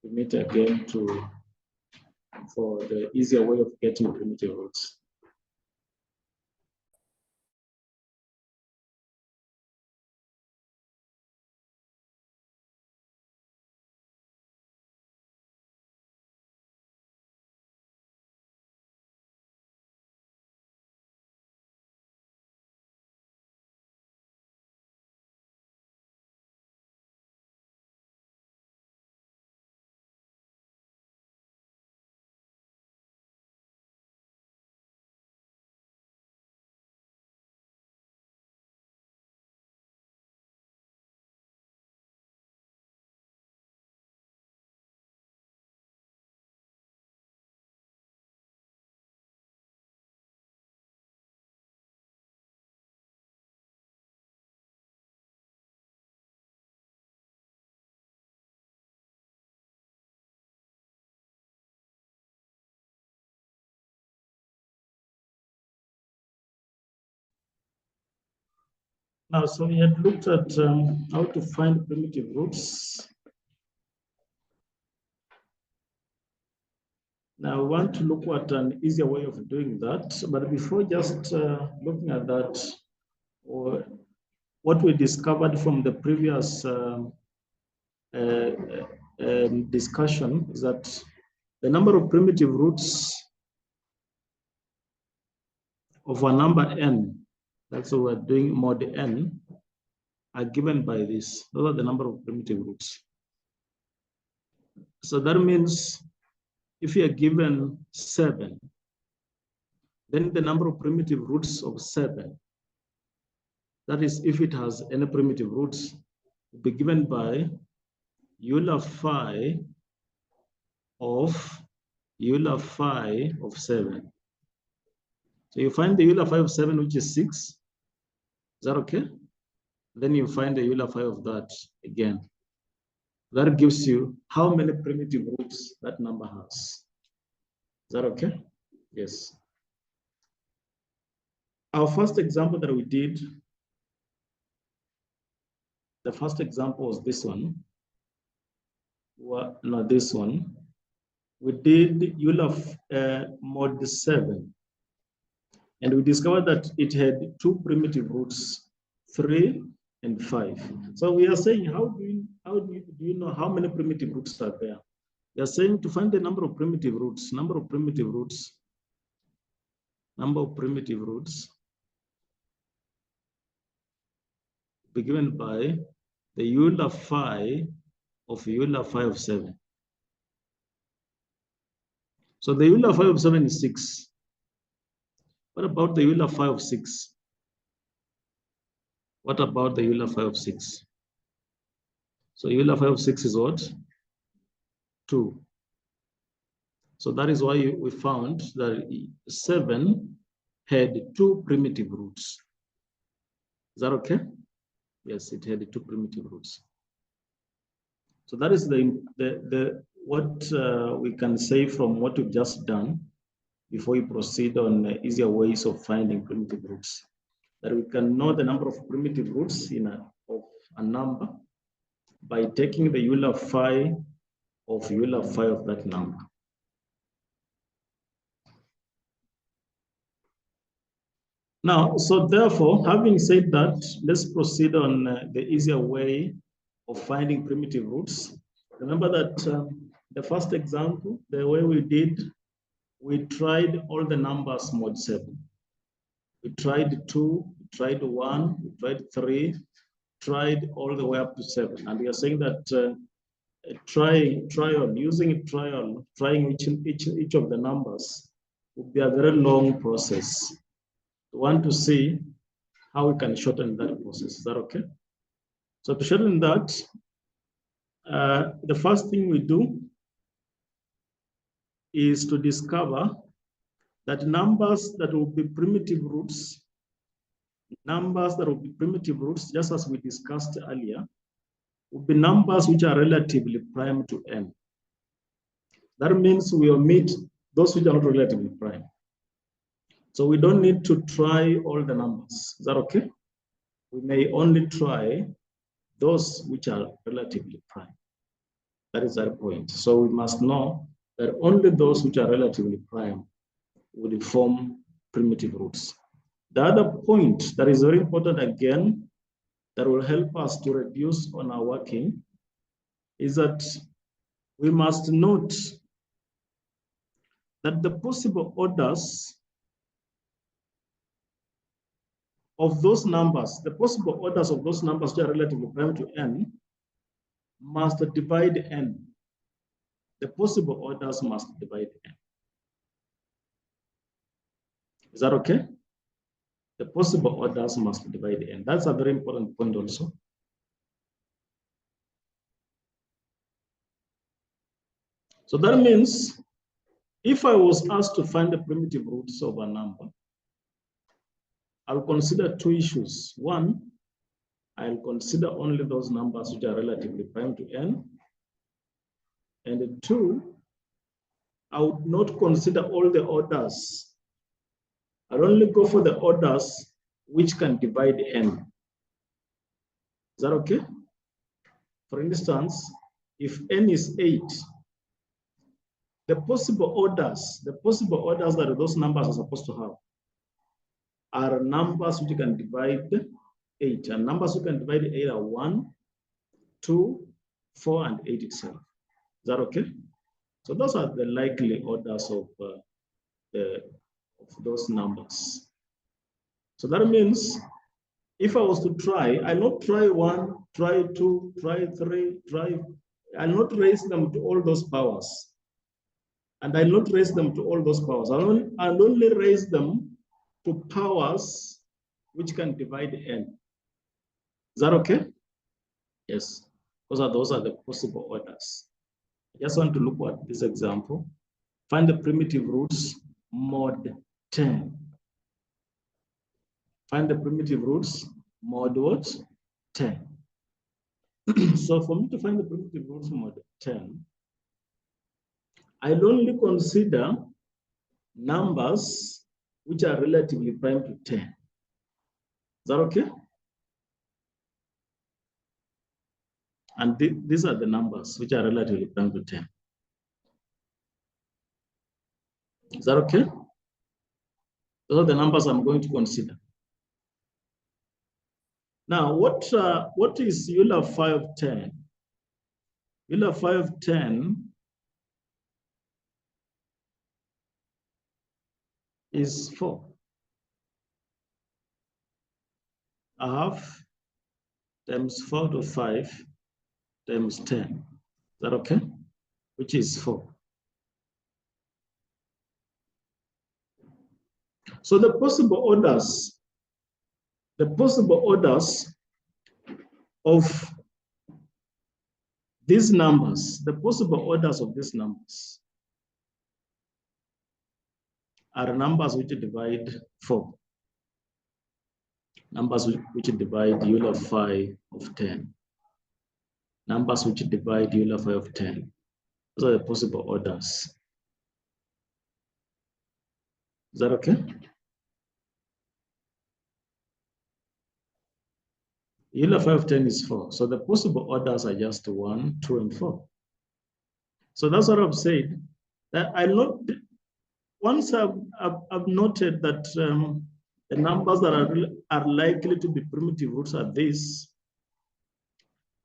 we meet again for the easier way of getting primitive roots. Now, so we had looked at how to find primitive roots. Now, we want to look at an easier way of doing that. But before just looking at that, or what we discovered from the previous discussion is that the number of primitive roots of a number n, that's what we're doing mod n, are given by this. Those are the number of primitive roots. So that means if you are given 7, then the number of primitive roots of 7, that is if it has any primitive roots, will be given by Euler phi of Euler phi of 7. So you find the Euler phi of 7, which is 6. Is that okay? Then you find the Euler phi of that again. That gives you how many primitive roots that number has. Is that okay? Yes. Our first example that we did, the first example was this one. Well, not this one. We did Euler mod 7. And we discovered that it had two primitive roots, 3 and 5. So we are saying, do you know how many primitive roots are there? We are saying to find the number of primitive roots be given by the Euler phi of Euler phi of 7. So the Euler phi of 7 is 6. What about the Euler phi of 6? What about the Euler phi of 6? So Euler phi of 6 is what? 2. So that is why we found that 7 had two primitive roots. Is that okay? Yes, it had two primitive roots. So that is what we can say from what we've just done before we proceed on easier ways of finding primitive roots. That we can know the number of primitive roots of a number by taking the Euler phi of that number. Now, so therefore, having said that, let's proceed on the easier way of finding primitive roots. Remember that the first example, the way we did, we tried all the numbers mod 7. We tried 2, we tried 1, we tried 3, tried all the way up to 7. And we are saying that trying each of the numbers would be a very long process. We want to see how we can shorten that process. Is that okay? So to shorten that, the first thing we do is to discover that numbers that will be primitive roots, just as we discussed earlier, will be numbers which are relatively prime to n. That means we omit those which are not relatively prime. So we don't need to try all the numbers. Is that okay? We may only try those which are relatively prime. That is our point. So we must know that only those which are relatively prime would form primitive roots. The other point that is very important again, that will help us to reduce on our working, is that we must note that the possible orders of those numbers, which are relatively prime to n, must divide n. The possible orders must divide n. Is that okay? The possible orders must divide n. That's a very important point also. So that means if I was asked to find the primitive roots of a number, I'll consider two issues. One, I'll consider only those numbers which are relatively prime to n. And two, I would not consider all the orders. I'll only go for the orders which can divide n. Is that okay? For instance, if n is 8, the possible orders that those numbers are supposed to have are numbers which can divide 8. And numbers which can divide 8 are 1, 2, 4, and 8 itself. Is that okay? So those are the likely orders of those numbers. So that means if I was to try, I'll not try 1, try 2, try 3, I'll not raise them to all those powers. And I'll not raise them to all those powers. I'll only raise them to powers which can divide n. Is that okay? Yes, because those are the possible orders. I just want to look at this example. Find the primitive roots mod 10. Find the primitive roots mod what? 10. So for me to find the primitive roots mod 10, I'll only consider numbers which are relatively prime to 10. that okay? And these are the numbers which are relatively prime to 10. Is that okay? Those are the numbers I'm going to consider. Now, what is Euler 510? Euler 510 is 4. A half times 4 to 5 times 10. Is that okay? Which is 4. So the possible orders of these numbers, are numbers which divide 4. Numbers which divide Euler 5 of 10. Numbers which divide Euler 5 of 10. Those are the possible orders. Is that okay? Euler 5 of 10 is 4. So the possible orders are just 1, 2, and 4. So that's what I've said. That once I've noted that the numbers that are likely to be primitive roots are this,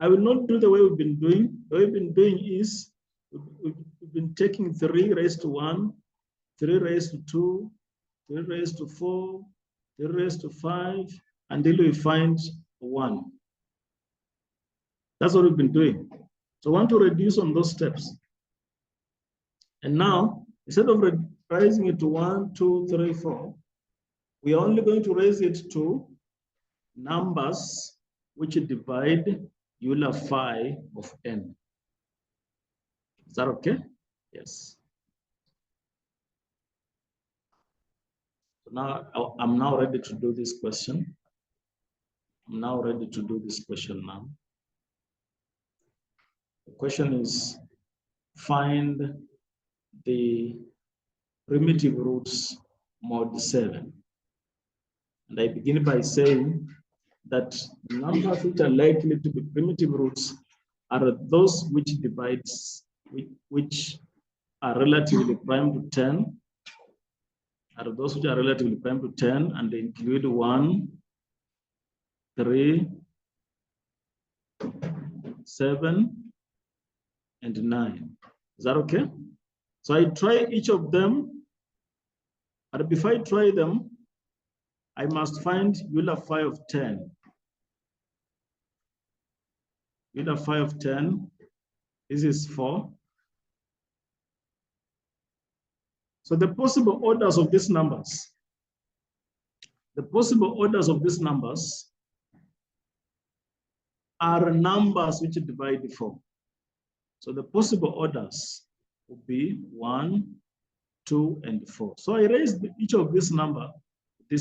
I will not do the way we've been doing. The way we've been doing is we've been taking 3 raised to 1, 3 raised to 2, 3 raised to 4, 3 raised to 5, until we find 1. That's what we've been doing. So I want to reduce on those steps. And now, instead of raising it to 1, 2, 3, 4, we are only going to raise it to numbers which divide Euler 5 of n. Is that okay? Yes. So now I'm now ready to do this question. I'm now ready to do this question now. The question is, find the primitive roots mod 7. And I begin by saying that the numbers which are likely to be primitive roots are those which are relatively prime to 10, are those which are relatively prime to 10, and they include 1, 3, 7, and 9. Is that okay? So I try each of them, and before I try them, I must find Euler 5 of 10. Euler 5 of 10, this is 4. So the possible orders of these numbers, are numbers which divide 4. So the possible orders would be 1, 2, and 4. So I raise each of these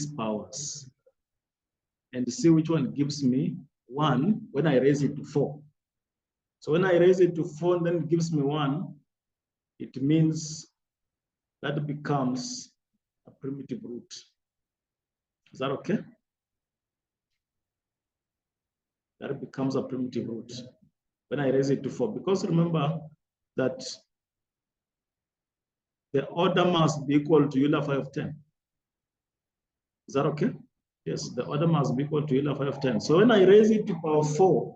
powers, and see which one gives me 1 when I raise it to 4. So when I raise it to 4 and then it gives me 1, it means that becomes a primitive root. Is that okay? That becomes a primitive root when I raise it to 4. Because remember that the order must be equal to Euler 5 of 10. Is that okay? Yes, the order must be equal to Euler 5 of 10. So when I raise it to power 4,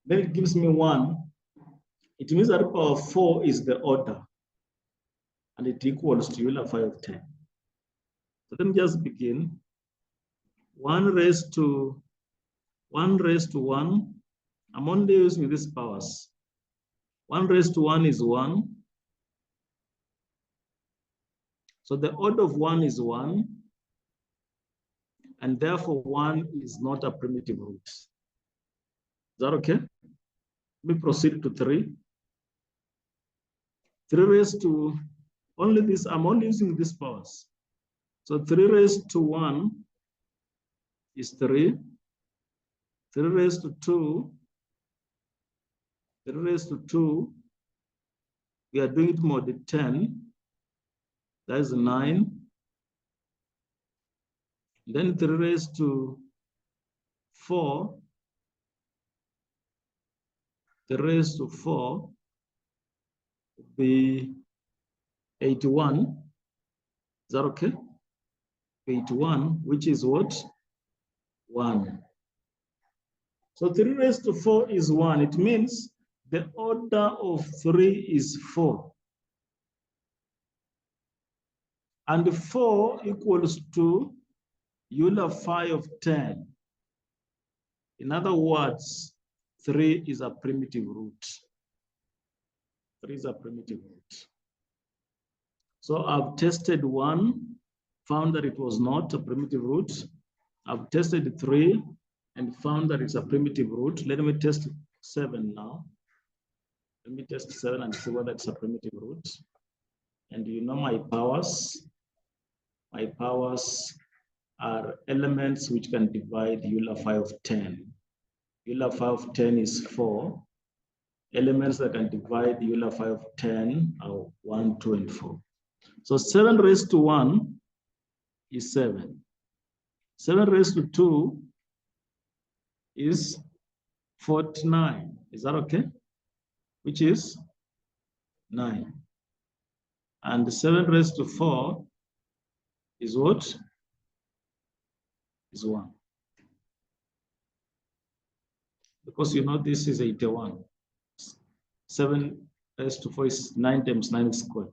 then it gives me 1. It means that power 4 is the order, and it equals to Euler 5 of 10. So let me just begin. 1 raised to 1. I'm only using these powers. 1 raised to 1 is 1. So the order of 1 is 1, and therefore 1 is not a primitive root. Is that okay? Let me proceed to 3. 3 raised to only this, I'm only using these powers. So 3 raised to 1 is 3. 3 raised to 2. 3 raised to 2. We are doing it mod 10. That is 9. Then 3 raised to 4, the raised to 4 would be 81. Is that okay? 81, which is what? 1. So 3 raised to 4 is 1. It means the order of 3 is 4. And 4 equals to Euler phi of 10. In other words, 3 is a primitive root. 3 is a primitive root. So I've tested 1, found that it was not a primitive root. I've tested 3 and found that it's a primitive root. Let me test 7 now. Let me test 7 and see whether it's a primitive root. And you know my powers. My powers are elements which can divide Euler phi of 10. Euler phi of 10 is 4. Elements that can divide Euler phi of 10 are 1, 2, and 4. So 7 raised to 1 is 7. 7 raised to 2 is 49. Is that okay? Which is 9. And 7 raised to 4 is what? Is 1. Because you know this is 81. 7 raised to 4 is 9 times 9 squared.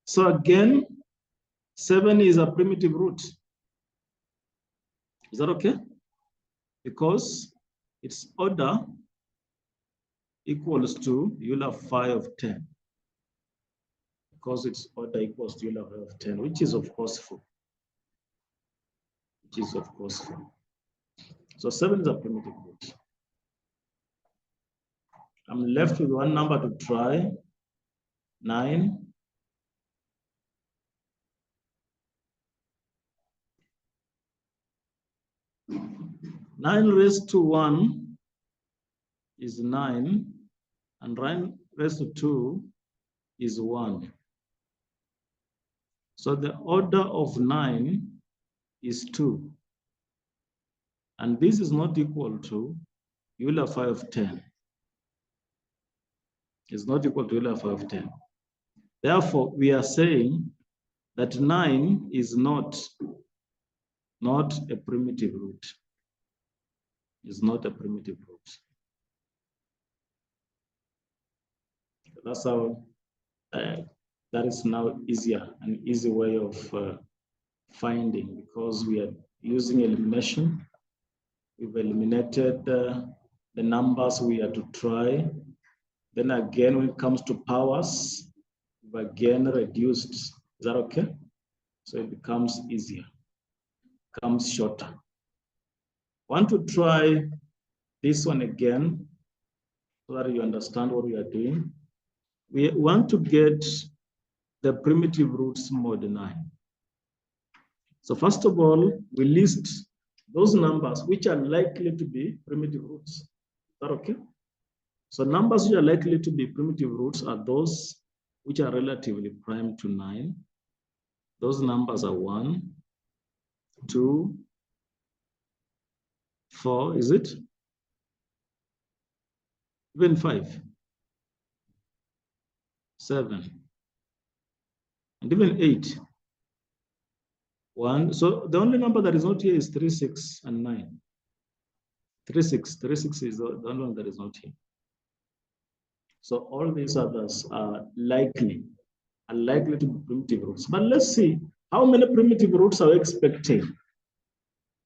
So again, 7 is a primitive root. Is that okay? Because its order equals to Euler phi of 10. Because its order equals to Euler phi of 10, which is of course 4. Which is of course 4. So 7 is a primitive root. I'm left with one number to try, 9. 9 raised to 1 is 9, and 9 raised to 2 is 1. So the order of 9 is 2. And this is not equal to Euler phi of 10. It's not equal to Euler phi of 10. Therefore, we are saying that 9 is not a primitive root. It's not a primitive root. That's how, that is now easier, an easy way of finding, because we are using elimination. We've eliminated the numbers we are to try. Then again, when it comes to powers, we've again reduced. Is that okay? So it becomes easier, becomes shorter. Want to try this one again so that you understand what we are doing. We want to get the primitive roots mod 9. So first of all, we list those numbers which are likely to be primitive roots. Is that okay? So numbers which are likely to be primitive roots are those which are relatively prime to 9. Those numbers are 1, 2, 4, is it? Even 5, 7, and even 8. 1. So the only number that is not here is 3, 6, and 9. 3, 6 is the only one that is not here. So all these others are likely to be primitive roots. But let's see how many primitive roots are we expecting.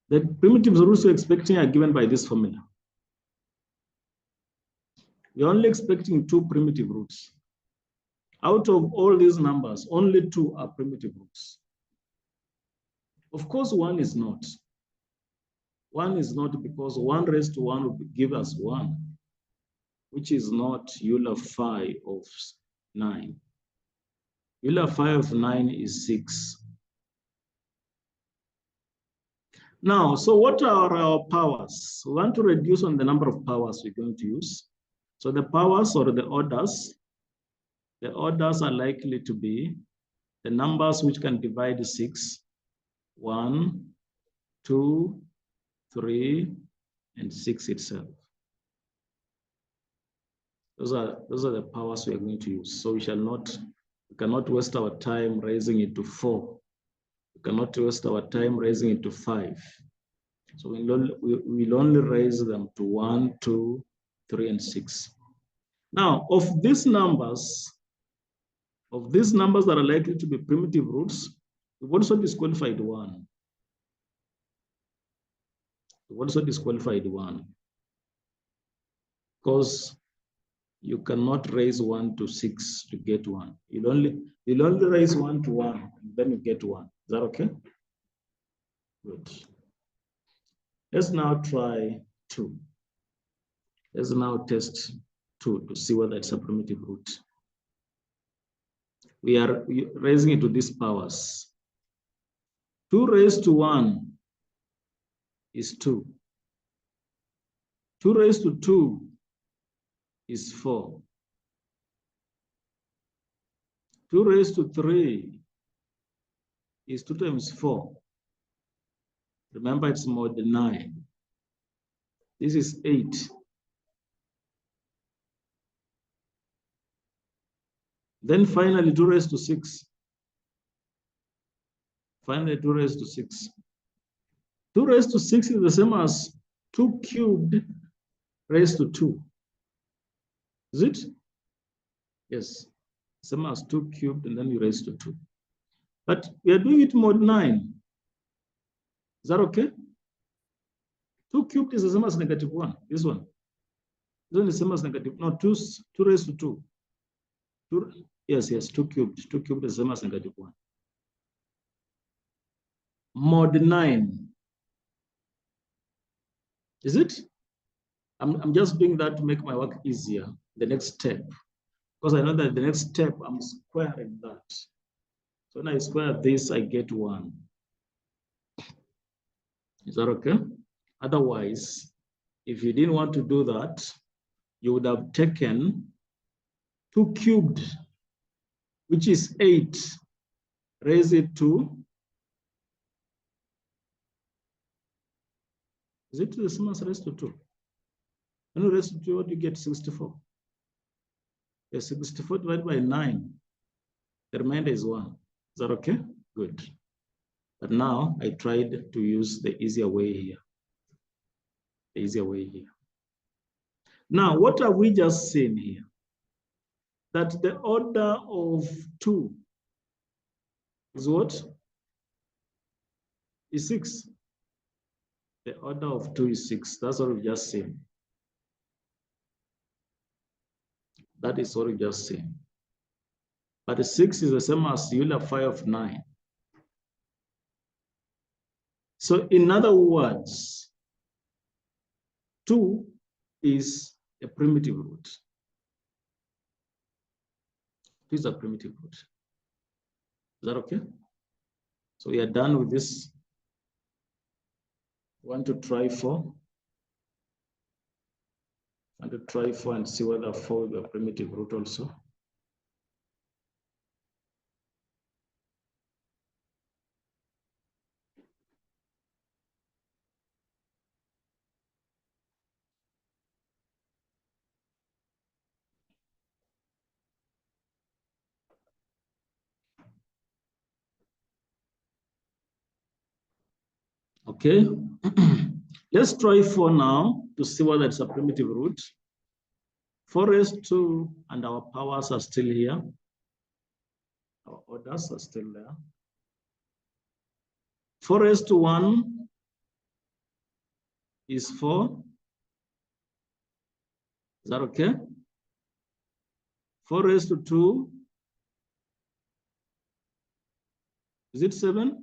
The primitive roots we're expecting are given by this formula. We're only expecting 2 primitive roots. Out of all these numbers, only 2 are primitive roots. Of course, 1 is not. 1 is not, because 1 raised to 1 will give us 1, which is not Euler phi of 9. Euler phi of 9 is 6. Now, so what are our powers? We want to reduce on the number of powers we're going to use. So the powers or the orders are likely to be the numbers which can divide 6, 1, 2, 3, and 6 itself. Those are the powers we are going to use. So we cannot waste our time raising it to 4. We cannot waste our time raising it to 5. So we'll only raise them to 1, 2, 3, and 6. Now, of these numbers that are likely to be primitive roots, we've also disqualified one. We've also disqualified one. Because you cannot raise 1 to 6 to get 1. You'll only raise 1 to 1, and then you get 1. Is that okay? Good. Let's now try 2. Let's now test 2 to see whether it's a primitive root. We are raising it to these powers. 2 raised to 1 is 2. 2 raised to 2 is 4. 2 raised to 3 is 2 times 4. Remember, it's more than 9. This is 8. Then finally, 2 raised to 6. Finally, 2 raised to 6. 2 raised to 6 is the same as 2 cubed raised to 2. Is it? Yes. Same as 2 cubed and then you raise to 2. But we are doing it mod 9. Is that okay? 2 cubed is the same as negative 1. This one. This one is the same as negative. No, 2 raised to 2. 2 cubed. 2 cubed is the same as negative 1. Mod 9. Is it? I'm just doing that to make my work easier. The next step. Because I know that the next step, I'm squaring that. So when I square this, I get 1. Is that okay? Otherwise, if you didn't want to do that, you would have taken 2 cubed, which is 8, raise it to, is it the same as raised to 2? When you raise to 2, what do you get? 64. Yes, 64 divided by 9. The remainder is 1. Is that okay? Good. But now I tried to use the easier way here. The easier way here. Now, what have we just seen here? That the order of 2 is what? Is 6. The order of 2 is 6. That's what we've just seen. That is what we just seen. But 6 is the same as Euler phi of 9. So in other words, 2 is a primitive root. 2 is a primitive root. Is that okay? So we are done with this. Want to try 4? Want to try 4 and see whether 4 will be a primitive root also. Okay, let's try 4 now to see whether it's a primitive root. 4 raised to, and our powers are still here. Our orders are still there. 4 raised to 1 is 4. Is that okay? 4 raised to 2, is it 7?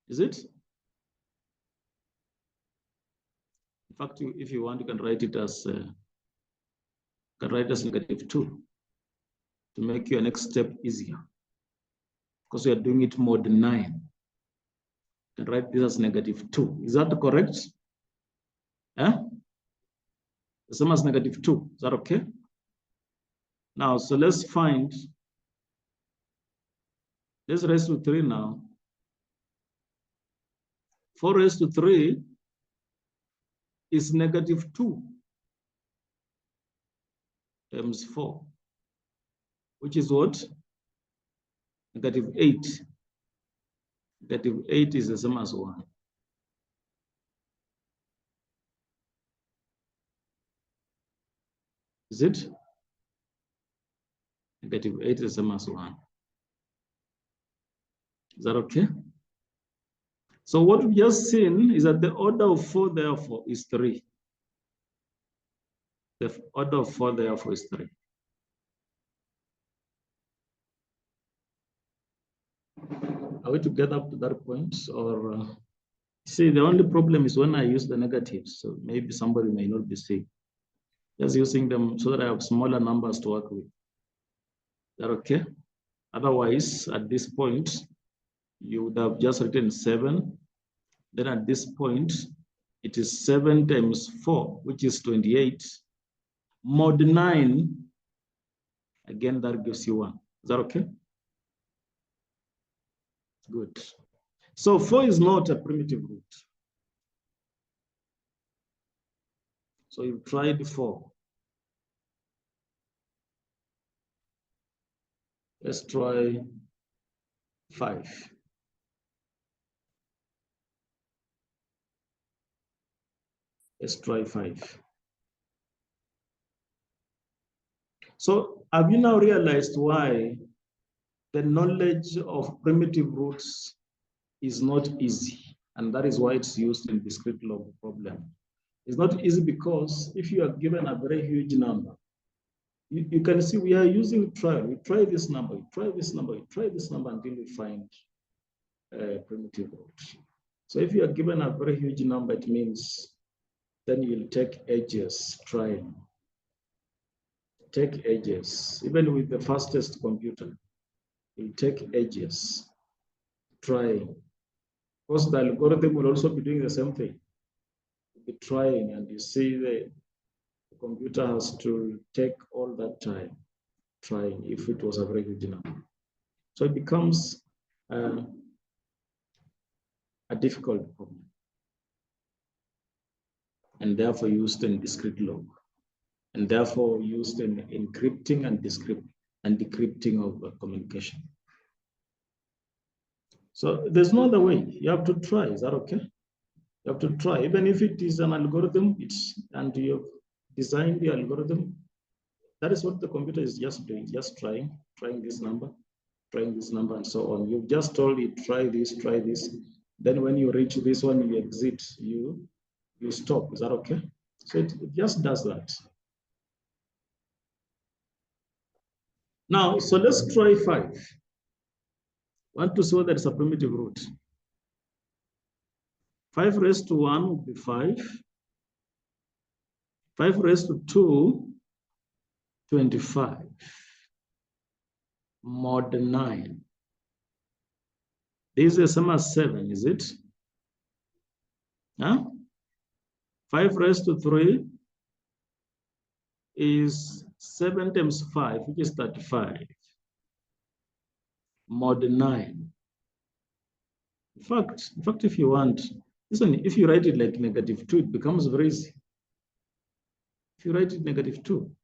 Is it? In fact, if you want, you can write it as negative 2 to make your next step easier. Because we are doing it mod 9. You can write this as negative 2. Is that correct? Yeah? The same as negative 2. Is that okay? Now, so let's find, let's raise to 3 now. 4 raised to 3 is -2 times 4, which is what? -8. -8 is the same as 1. Is it? -8 is the same as 1. Is that okay? So what we've just seen is that the order of 4, therefore, is 3. The order of 4, therefore, is 3. Are we to get up to that point? Or see, the only problem is when I use the negatives. So maybe somebody may not be seeing. Just using them so that I have smaller numbers to work with. Is that okay? Otherwise, at this point, you would have just written 7. Then at this point, it is 7 times 4, which is 28. Mod 9, again, that gives you 1. Is that okay? Good. So 4 is not a primitive root. So you've tried 4. Let's try 5. Let's try 5. So have you now realized why the knowledge of primitive roots is not easy? And that is why it's used in discrete log problem. It's not easy because if you are given a very huge number, you can see we are using trial. We try this number, you try this number, you try this number until we find a primitive root. So if you are given a very huge number, it means then you'll take edges trying. Take edges. Even with the fastest computer, you'll take edges trying. Of course, the algorithm will also be doing the same thing. You'll be trying, and you see the computer has to take all that time trying if it was a very huge number. So it becomes a difficult problem, and therefore used in discrete log, and therefore used in encrypting and decrypting of communication. So there's no other way. You have to try. Is that okay? You have to try, even if it is an algorithm. And you've designed the algorithm. That is what the computer is just doing, just trying this number, and so on. You've just told it, try this, try this. Then when you reach this one, you exit, you stop. Is that okay? So it just does that. Now, so let's try 5. Want to show that it's a primitive root. 5 raised to 1 would be 5. 5 raised to 2, 25. Mod 9. This is the same as 7, is it? Huh? 5 raised to 3 is 7 times 5, which is 35. Mod 9. In fact, if you want, listen, if you write it like -2, it becomes very easy. If you write it -2,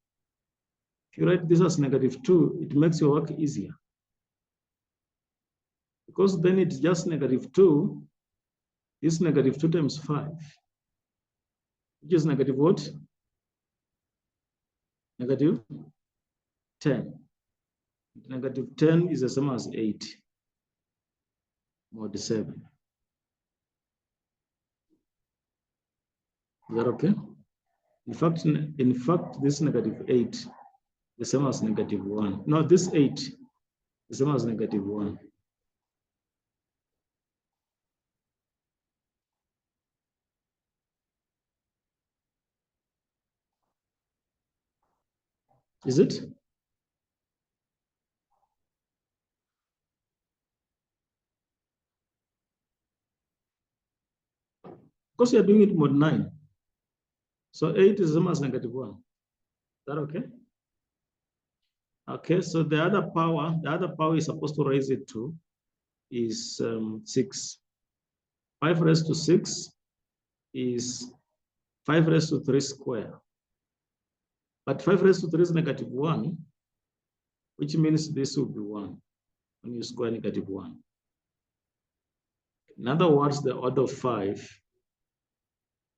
if you write this as -2, it makes your work easier. Because then it's just -2, this -2 times 5, which is negative what? -10. -10 is the same as 8. Mod 7. Is that okay? In fact, this -8 the same as -1. No, this 8 the same as -1. Is it? Because you're doing it mod 9. So 8 is the same as -1. Is that okay? Okay, so the other power is supposed to raise it to is 6. 5 raised to 6 is 5 raised to 3 square. But 5 raised to 3 is negative 1, which means this will be 1 when you square negative 1. In other words, the order of 5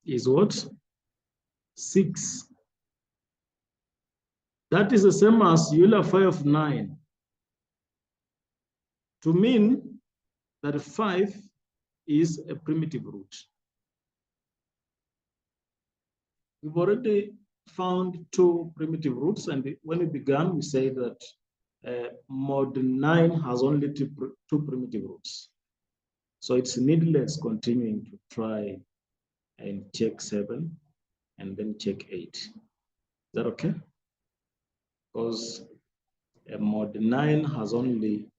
is what? 6. That is the same as Euler phi of 9. To mean that 5 is a primitive root. We've already found 2 primitive roots, and when we began, we said that mod 9 has only two primitive roots. So it's needless continuing to try and check 7 and then check 8. Is that okay? Because mod 9 has only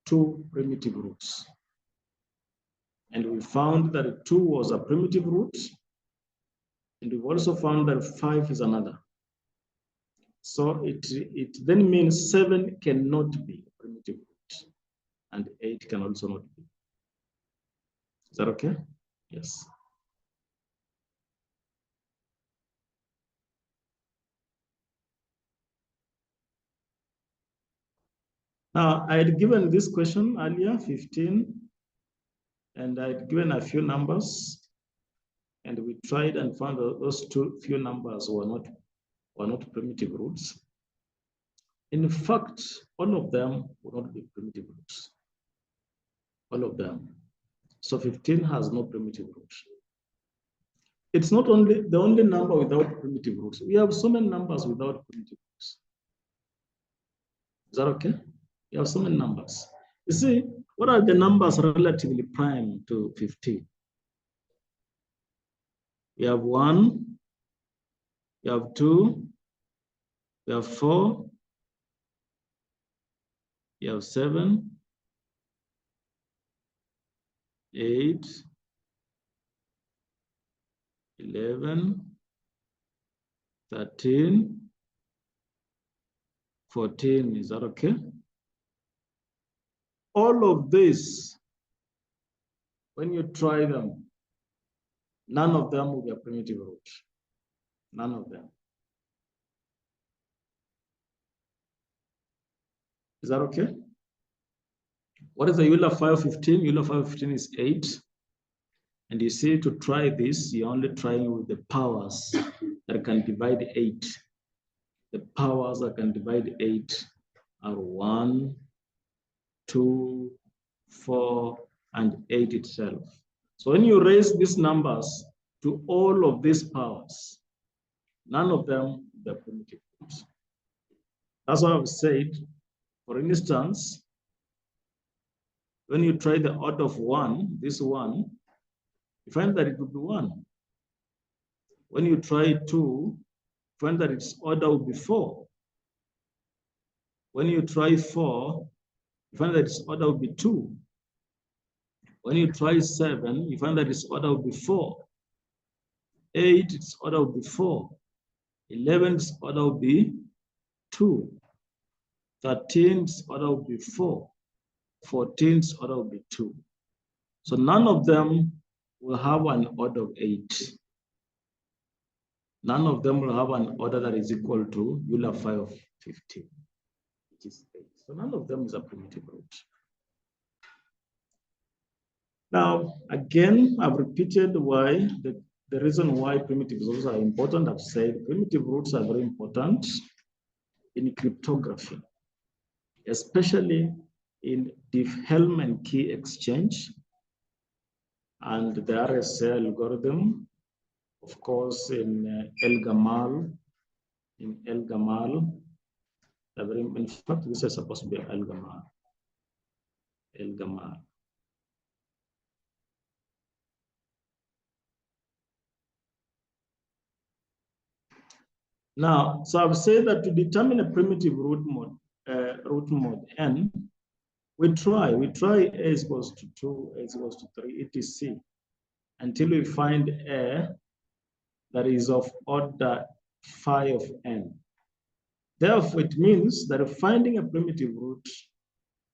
2 primitive roots. And we found that 2 was a primitive root. And we've also found that 5 is another. So it then means 7 cannot be a primitive root. And 8 can also not be. Is that okay? Yes. Now, I had given this question earlier, 15, and I had given a few numbers, and we tried and found that those few numbers were not primitive roots. In fact, all of them will not be primitive roots. All of them. So 15 has no primitive roots. It's not only the only number without primitive roots. We have so many numbers without primitive roots. Is that okay? We have so many numbers. You see, what are the numbers relatively prime to 15? We have 1, we have 2, we have 4, we have 7, 8, 11, 13, 14. Is that okay? All of this, when you try them, none of them will be a primitive root. None of them. Is that okay? What is the Euler phi of 15? Euler phi of 15 is 8. And you see, to try this, you're only trying with the powers that can divide 8. The powers that can divide 8 are 1, 2, 4, and 8 itself. So when you raise these numbers to all of these powers, none of them are primitive roots. That's why I've said, for instance, when you try the order of 1, this 1, you find that it would be 1. When you try 2, you find that its order will be 4. When you try 4, you find that its order will be 2. When you try 7, you find that its order will be 4. 8, its order will be 4. 11, its order will be 2. 13, its order will be 4. 14, its order will be 2. So none of them will have an order of 8. None of them will have an order that is equal to Euler phi of 15, which is 8. So none of them is a primitive root. Now, again, I've repeated why the reason why primitive roots are important. I've said primitive roots are very important in cryptography, especially in Diffie-Hellman key exchange and the RSA algorithm, of course, in El-Gamal. In El-Gamal, in fact, this is supposed to be El-Gamal. El-Gamal. Now, so I've said that to determine a primitive root mode n, we try a is equals to 2, a is equals to 3, etc. until we find a that is of order phi of n. Therefore, it means that finding a primitive root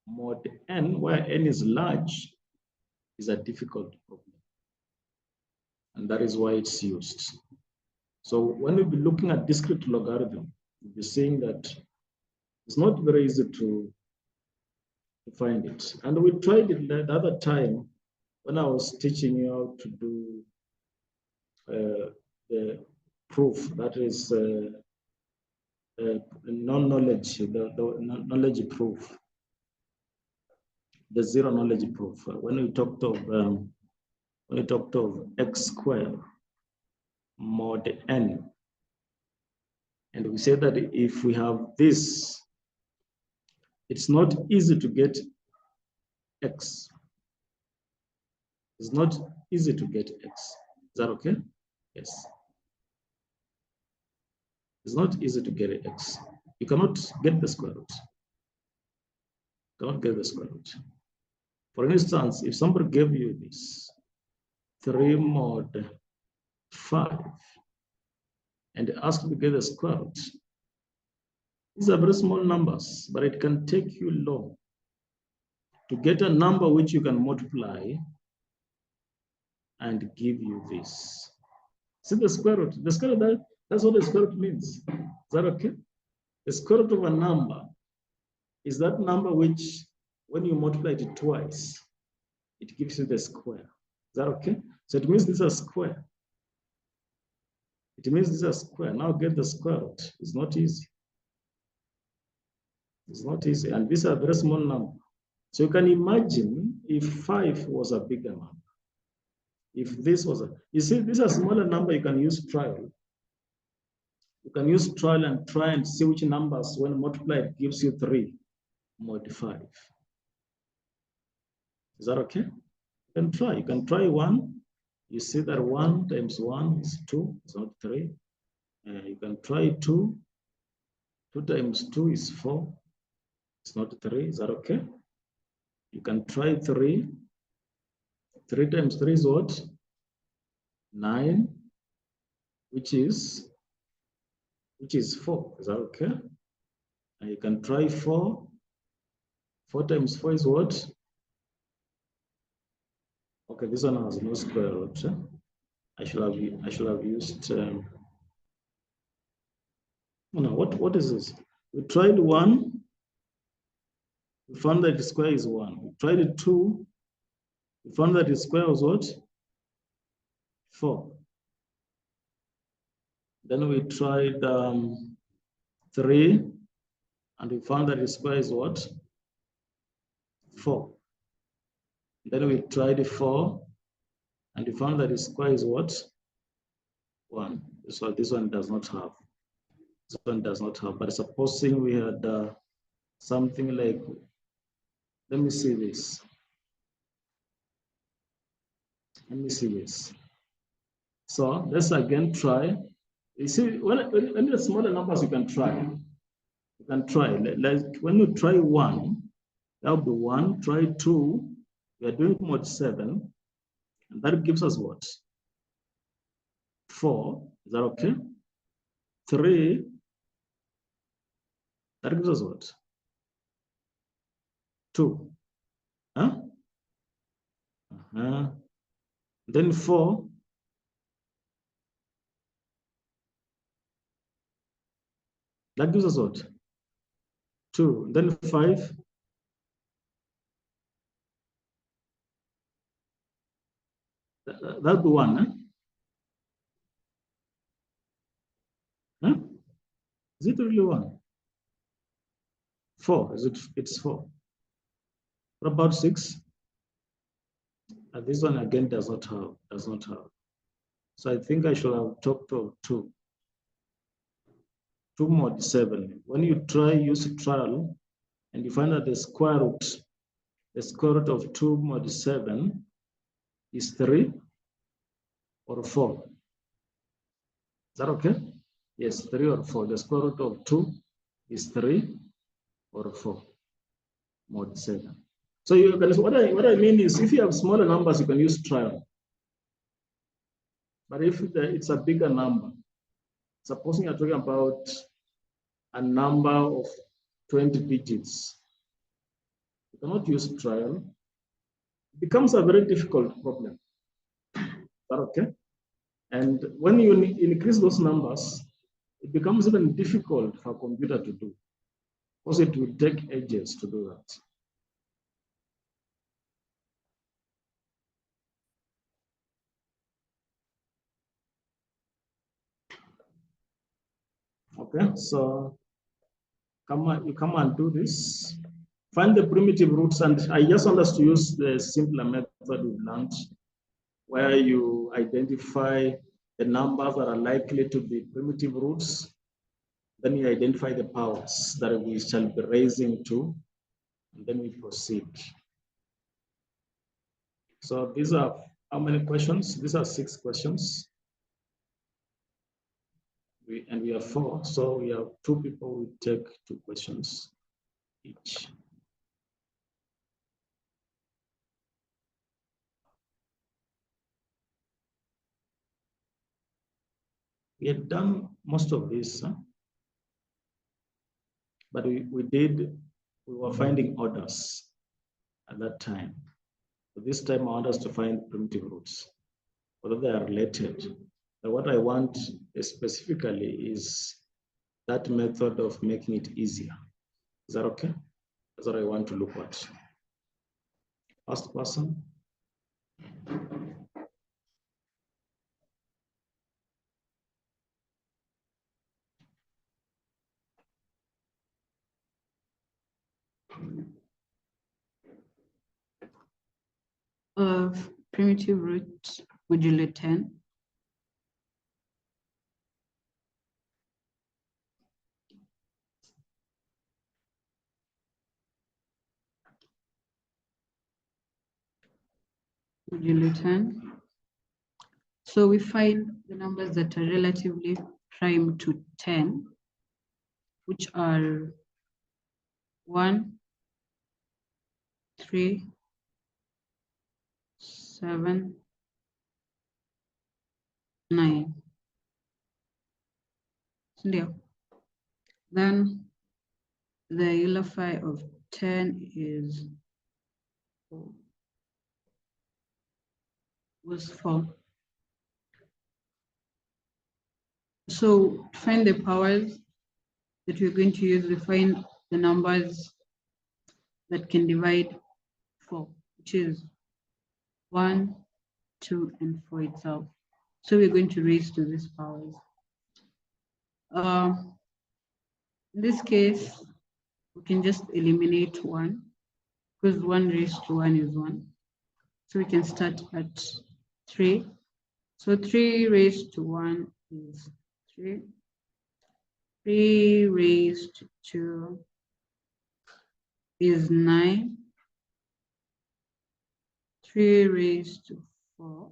mod n where n is large is a difficult problem. And that is why it's used. So when we'll be looking at discrete logarithm, we'll be seeing that it's not very easy to find it. And we tried it the other time when I was teaching you how to do the proof, that is non-knowledge, the knowledge proof, the zero knowledge proof. When we talked of x squared mod n, and we said that if we have this, it's not easy to get x. It's not easy to get x. Is that okay? Yes. It's not easy to get x. You cannot get the square root. You cannot get the square root. For instance, if somebody gave you this 3 mod 5 and asked you to get the square root, these are very small numbers, but it can take you long to get a number which you can multiply and give you this. See the square root. The square root, that's what the square root means. Is that okay? The square root of a number is that number which, when you multiply it twice, it gives you the square. Is that okay? So it means this is a square. It means this is a square. Now get the square root. It's not easy. It's not easy. And these are very small number. So you can imagine if 5 was a bigger number. If this was a, you see, this is a smaller number, you can use trial. You can use trial and try and see which numbers, when multiplied, gives you 3 mod 5. Is that okay? You can try. You can try 1. You see that 1 times 1 is 2. It's not 3. You can try 2. 2 times 2 is 4. It's not 3. Is that okay? You can try 3. 3 times 3 is what? 9, which is 4. Is that okay? And you can try 4. 4 times 4 is what? Okay, this one has no square root. I should have used. No, what is this? We tried 1. We found that the square is 1. We tried 2. We found that the square was what? 4. Then we tried 3, and we found that the square is what? 4. Then we tried 4, and we found that the square is what? 1. So this one does not have. This one does not have. But supposing we had something like, let me see this. Let me see this. So let's again try. You see, when the smaller numbers, you can try. You can try. Like when you try 1, that will be 1. Try 2. We are doing mod 7. And that gives us what? 4. Is that okay? 3. That gives us what? 2. Huh? Then 4. That gives us what? 2. Then 5. That'll be 1. Huh? Is it really 1? 4. Is it? It's 4. What about 6? And this one again does not have. So I think I should have talked of 2. 2 mod 7. When you try, use trial, and you find that the square root of 2 mod 7 is 3 or 4. Is that okay? Yes, 3 or 4. The square root of 2 is 3 or 4 mod 7. So you can, what I mean is, if you have smaller numbers, you can use trial. But if it's a bigger number, supposing you're talking about a number of 20 digits, you cannot use trial. It becomes a very difficult problem. Is that okay? And when you increase those numbers, it becomes even difficult for a computer to do, because it will take ages to do that. Okay, so you come and do this. Find the primitive roots, and I just want us to use the simpler method we've learned, where you identify the numbers that are likely to be primitive roots. Then you identify the powers that we shall be raising to, and then we proceed. So these are how many questions? These are 6 questions. And we have 4, so we have 2 people who take 2 questions each. We had done most of this, but we were finding orders at that time. So this time I want us to find primitive roots, whether they are related. But what I want specifically is that method of making it easier. Is that okay? That's what I want to look at. First person. Of primitive root modulo 10. Modulo 10. So we find the numbers that are relatively prime to 10, which are 1, 3, 7, 9. Then the Euler phi of 10 was 4. So to find the powers that we're going to use, we find the numbers that can divide 4, which is 1, 2, and 4 itself. So we're going to raise to these powers. In this case, we can just eliminate 1, because 1 raised to 1 is 1. So we can start at 3. So 3 raised to 1 is 3. 3 raised to 2 is 9. 3 raised to 4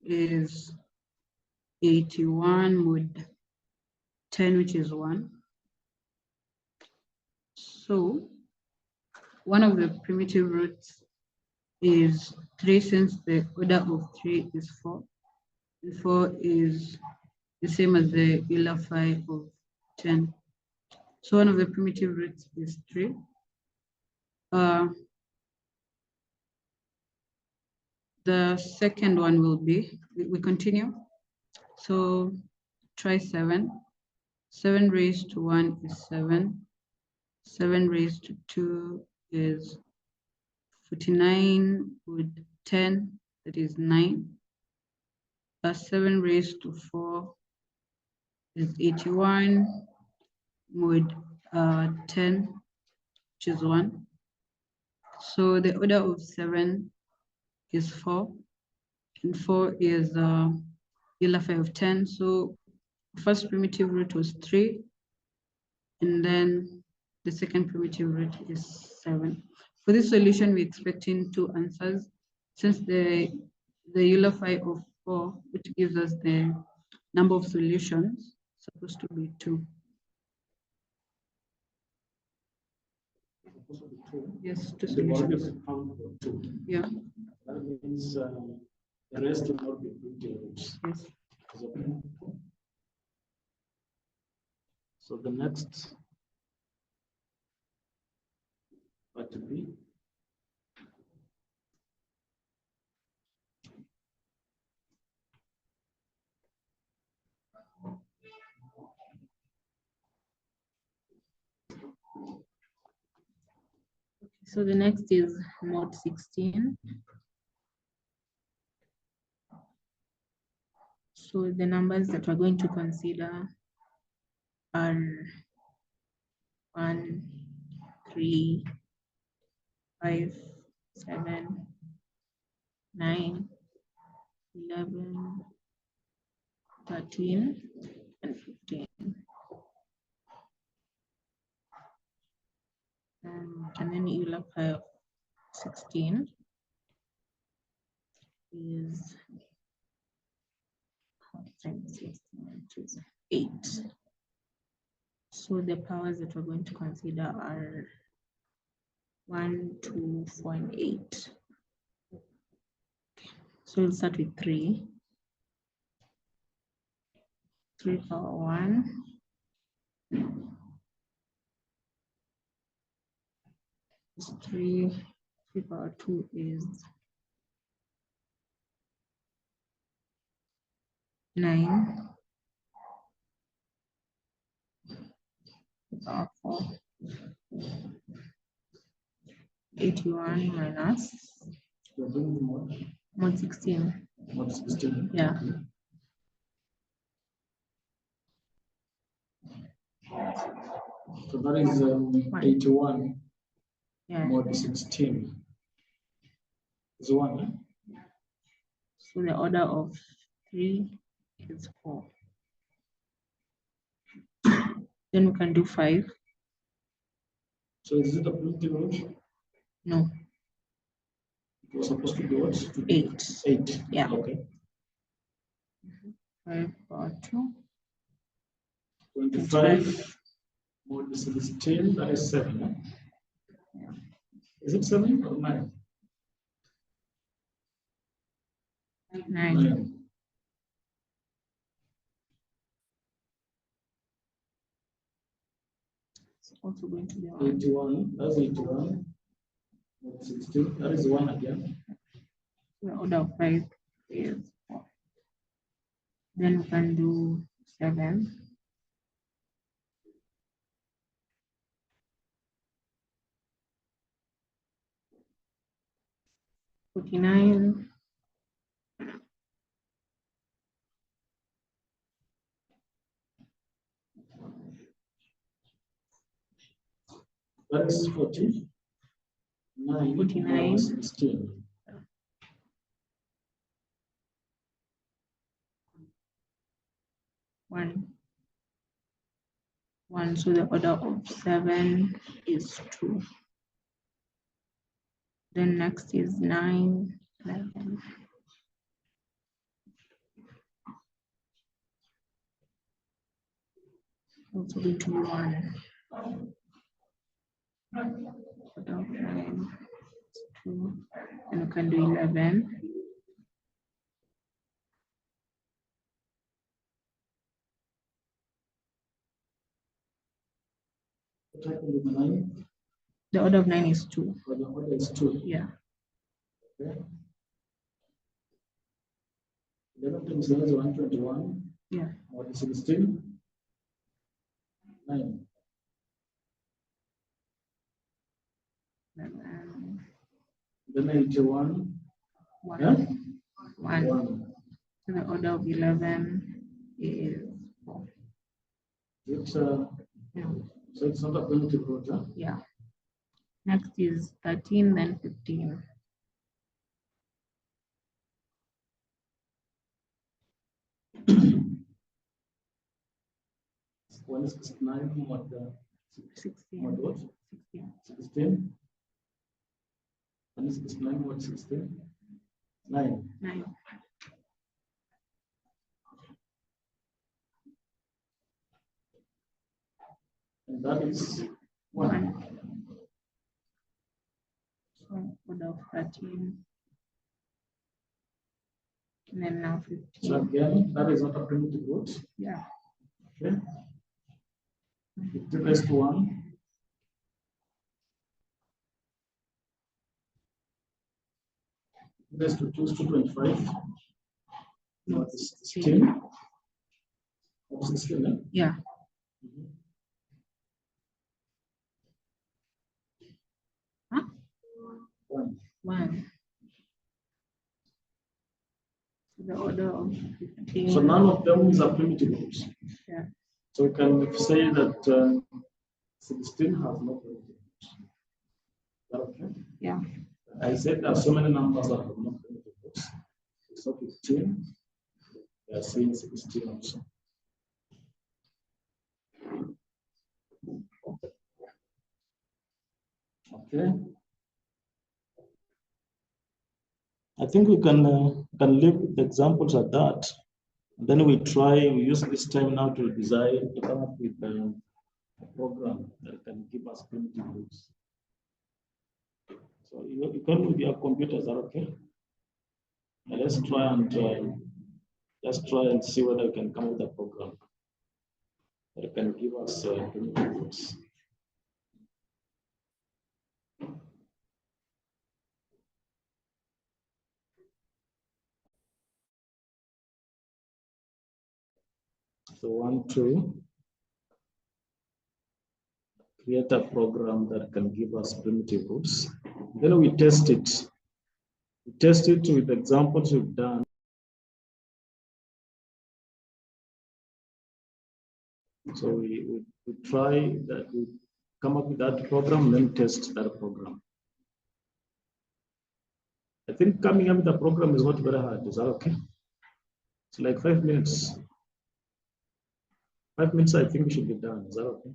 is 81 mod 10, which is 1. So one of the primitive roots is 3, since the order of 3 is 4. And 4 is the same as the Euler phi of 10. So one of the primitive roots is 3. The second one will be, we continue. So try 7. 7 raised to 1 is 7. 7 raised to 2 is 49 with 10, that is 9. 7 raised to 4 is 81 with 10, which is 1. So the order of 7 is 4, and 4 is Euler phi of 10. So first primitive root was 3, and then the second primitive root is 7. For this solution, we're expecting 2 answers, since the Euler phi of 4, which gives us the number of solutions, supposed to be 2. Yes, 2 solutions. Yeah. That means the rest will not be primitive roots. Yes. So the next part to be. So the next is mod 16. So the numbers that we're going to consider are 1, 3, 5, 7, 9, 11, 13, and 15. And then Euler pi of 16 is 8. So the powers that we're going to consider are 1, 2, 4, and 8. So we'll start with 3. 3 power 1. Is 3. 3 power 2 is 9. 3 power 4. 81 minus We're doing mod 16. mod 16. Yeah. So that is 81 Yeah. mod 16 is 1. Eh? So the order of 3 is 4. Then we can do 5. So is it a primitive root? No, It was supposed to be what? 8. 8. Yeah. Okay. 5 power 2. 25 mod 16, that is 7. Eh? Yeah. Is it 7 or 9? 9. It's also going to be 1. 81, that's 81 mod 16, that is 1 again. The order of 5 is 4. Then we can do 7. 49. That is 49. 49. Mod 16. One. So the order of 7 is 2. Then next is 9, 11. Also going to be 1. Order of 9, 2. And we can do 11. What happened with 9? The order of 9 is 2. Or the order is 2. Yeah. Okay. 11 times 7 is 121. Yeah. Mod 16. 9. 11. Then 81. 1. Yeah? 1. 1. So the order of 11 is 4. It's, Yeah. so it's not a primitive root. Huh? Yeah. Next is 13, then 15. One is 9 mod 16. mod what? 16. 16. One is 9 mod 16. 9. 9. And that is 1. 1. So order of 13. And then now 15. So again, that is not a primitive root. Yeah. Okay. 50 raised to 1. Raised to 2 is to 25. No, 16. 16, eh? Yeah. Mhm. Huh? 1. The order of 15. So none of them is a primitive root. Yeah. So we can say that 16 has no primitive root. Is that okay? Yeah. I said there are so many numbers that have no primitive roots. So 15, they are saying 16 also. Okay. I think we can leave the examples at that. And then we use this time now to come up with a program that can give us primitive roots. So you can with your computers, are okay? Now let's try and see whether we can come up with a program that can give us primitive roots. So 1, 2, create a program that can give us primitive roots. Then we test it. We test it with examples we've done. So we try that, we come up with that program, then test that program. I think coming up with a program is not very hard. Is that okay? It's like 5 minutes. 5 minutes, I think we should be done. Is that okay?